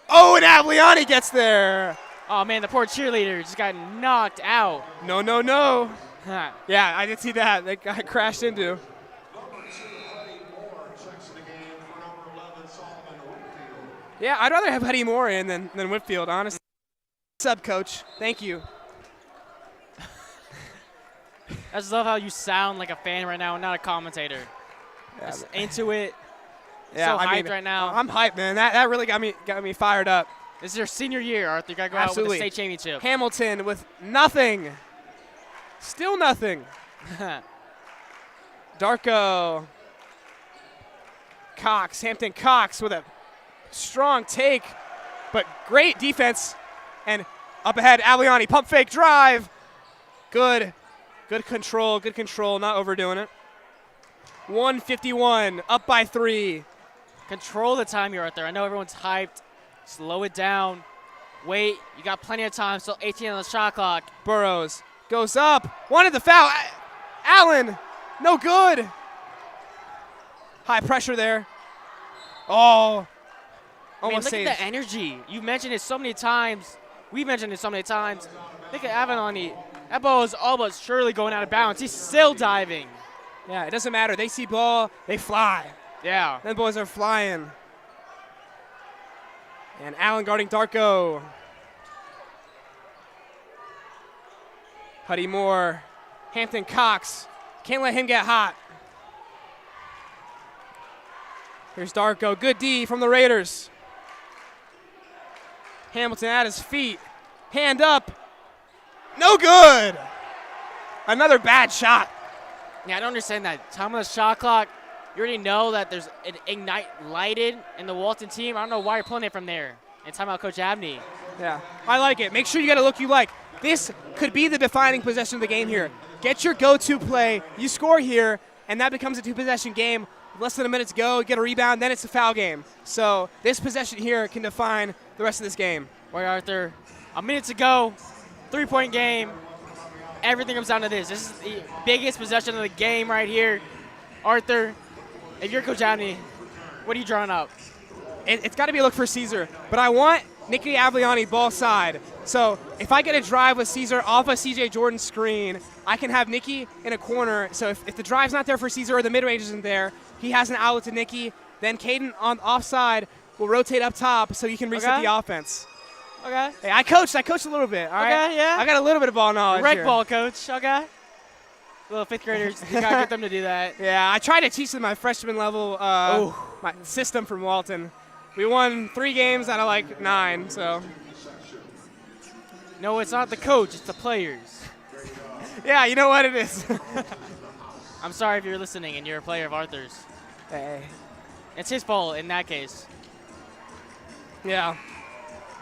Oh, and Avliani gets there. Oh, man, the poor cheerleader just got knocked out. No, no, no. Yeah, I did see that. They got crashed into. Yeah, I'd rather have Huddy Moore in than Whitfield, honestly. Sub coach. Thank you. I just love how you sound like a fan right now and not a commentator. Yeah, Just into it. yeah, So I mean, hyped right now. I'm hyped, man. That really got me fired up. This is your senior year, Arthur. You got to go Absolutely. out with the state championship. Hamilton with nothing. Still nothing. Darko. Hampton Cox with a strong take, but great defense. And up ahead, Avliani, pump fake, drive. Good control, not overdoing it. 151, up by 3. Control the time here, Arthur. I know everyone's hyped. Slow it down. Wait, you got plenty of time. Still 18 on the shot clock. Burrows goes up, wanted the foul. Allen, no good. High pressure there. Oh, I mean, almost look saved. at the energy. You mentioned it so many times. We mentioned it so many times. Look at Avalon. That ball is all but surely going out of bounds. He's still diving. Yeah, it doesn't matter. They see ball, they fly. Yeah. Them boys are flying. And Allen guarding Darko. Huddy Moore. Hampton Cox. Can't let him get hot. Here's Darko. Good D from the Raiders. Hamilton at his feet. Hand up. No good. Another bad shot. Yeah, I don't understand that. Time of the shot clock. You already know that there's an ignite lighted in the Walton team. I don't know why you're pulling it from there. And timeout Coach Abney. Yeah, I like it. Make sure you get a look you like. This could be the defining possession of the game here. Get your go-to play. You score here, and that becomes a two-possession game. Less than a minute to go, get a rebound, then it's a foul game. So this possession here can define the rest of this game. Boy, Arthur, a minute to go, 3-point game. Everything comes down to this. This is the biggest possession of the game right here. Arthur, if you're Coach Abney, what are you drawing up? It's got to be a look for Caesar, but I want Nicky Avigliani ball side. So if I get a drive with Caesar off a CJ Jordan screen, I can have Nicky in a corner. So if the drive's not there for Caesar or the mid-range isn't there, he has an outlet to Nicky. Then Caden on offside will rotate up top so you can reset the offense. Okay. Hey, I coached a little bit, all right? Okay, yeah. I got a little bit of ball knowledge Rec here. ball, Coach. Okay. Little fifth graders, you gotta get them to do that. Yeah, I tried to teach them my freshman level my system from Walton. We won 3 games out of like 9, so. No, it's not the coach, it's the players. Yeah, you know what it is. I'm sorry if you're listening and you're a player of Arthur's. Hey. It's his fault in that case. Yeah.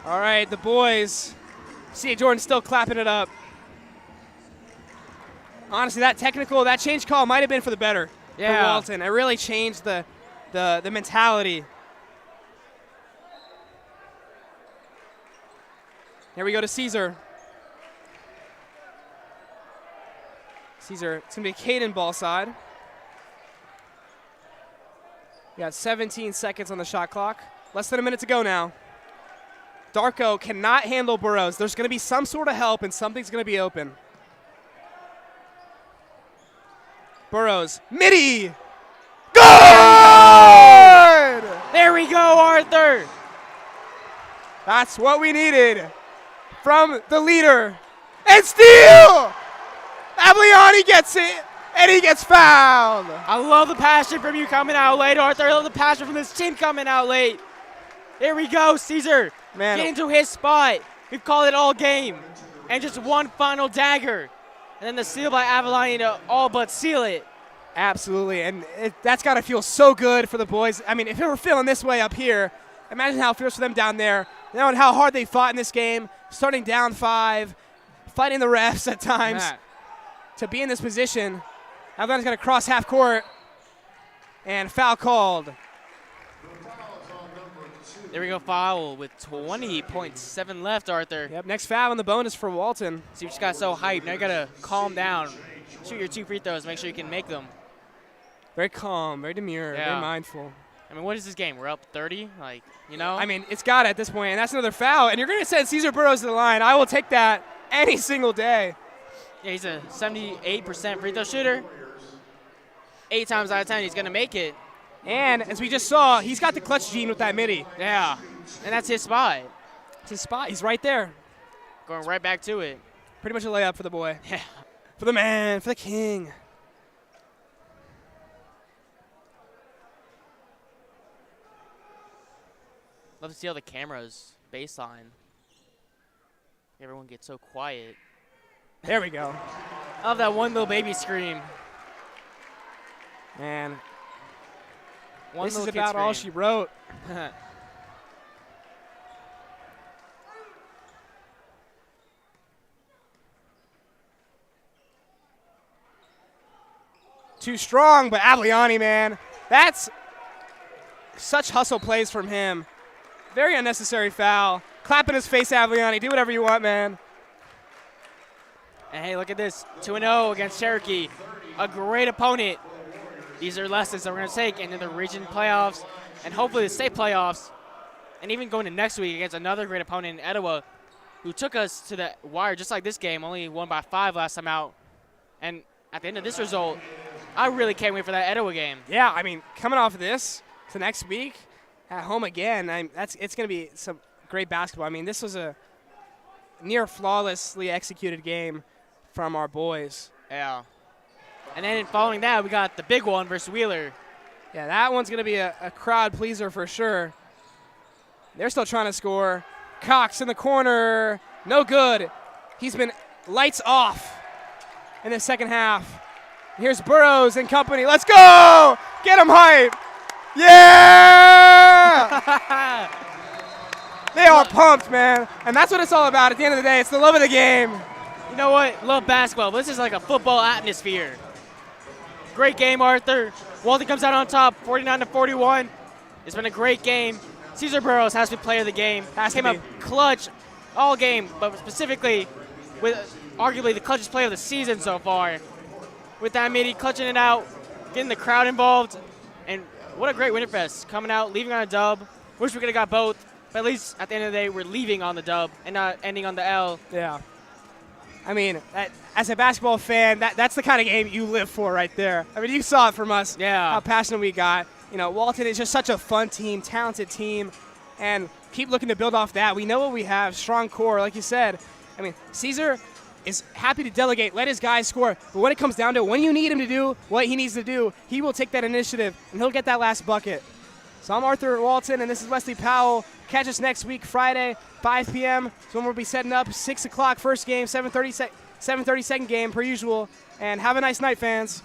All right, the boys. CJ Jordan still clapping it up. Honestly, that change call might have been for the better for Walton. It really changed the mentality. Here we go to Caesar. Caesar, it's going to be Caden ball side. We got 17 seconds on the shot clock. Less than a minute to go now. Darko cannot handle Burrows. There's going to be some sort of help, and something's going to be open. Burrows, midi! Good! There we go, Arthur! That's what we needed from the leader. And steal! Abliani gets it, and he gets fouled. I love the passion from you coming out late, Arthur. I love the passion from this team coming out late. There we go, Caesar. Man. Get into his spot. We've called it all game. And just one final dagger. And then the steal by Avalon to all but seal it. Absolutely, and that's got to feel so good for the boys. I mean, if it were feeling this way up here, imagine how it feels for them down there, knowing how hard they fought in this game, starting down 5, fighting the refs at times. To be in this position, Avalon's going to cross half court, and foul called. There we go, foul with 20.7 left, Arthur. Yep, next foul on the bonus for Walton. So you just got so hyped. Now you got to calm down. Shoot your 2 free throws. Make sure you can make them. Very calm, very demure, very mindful. I mean, what is this game? We're up 30? Like, you know? I mean, it's got it at this point, and that's another foul. And you're going to send Caesar Burrows to the line. I will take that any single day. Yeah, he's a 78% free throw shooter. 8 times out of 10, he's going to make it. And as we just saw, he's got the clutch gene with that midi. Yeah, and that's his spot. It's his spot. He's right there. Going right back to it. Pretty much a layup for the boy. Yeah. For the man, for the king. Love to see all the cameras baseline. Everyone gets so quiet. There we go. I love that one little baby scream. Man, One this is little kid about all she scream. wrote. Too strong, but Abliani, man. That's such hustle plays from him. Very unnecessary foul. Clap in his face, Abliani. Do whatever you want, man. And hey, look at this. 2-0 against Cherokee. A great opponent. These are lessons that we're going to take into the region playoffs and hopefully the state playoffs. And even going to next week against another great opponent in Etowah. who took us to the wire just like this game, only won by 5 last time out. And at the end of this result, I really can't wait for that Etowah game. Yeah, I mean, coming off of this to next week at home again, it's going to be some great basketball. I mean, this was a near flawlessly executed game from our boys. Yeah. And then following that, we got the big one versus Wheeler. Yeah, that one's going to be a crowd pleaser for sure. They're still trying to score. Cox in the corner. No good. He's been lights off in the second half. Here's Burrows and company. Let's go! Get him hype! Yeah! They are pumped, man. And that's what it's all about at the end of the day. It's the love of the game. You know what? Love basketball, but this is like a football atmosphere. Great game, Arthur. Walton comes out on top, 49-41. It's been a great game. Cesar Burrows has to be player of the game. Came up clutch all game, but specifically with arguably the clutchest play of the season so far. With that midi clutching it out, getting the crowd involved, and what a great Winterfest. Coming out, leaving on a dub. Wish we could have got both, but at least at the end of the day, we're leaving on the dub and not ending on the L. Yeah. I mean, as a basketball fan, that's the kind of game you live for right there. I mean, you saw it from us, how passionate we got. You know, Walton is just such a fun team, talented team, and keep looking to build off that. We know what we have, strong core, like you said. I mean, Cesar is happy to delegate, let his guys score, but when it comes down to it, when you need him to do what he needs to do, he will take that initiative, and he'll get that last bucket. So I'm Arthur Walton, and this is Wesley Powell. Catch us next week, Friday, 5 p.m. So when we'll be setting up, 6 o'clock first game, 7:30 second game, per usual. And have a nice night, fans.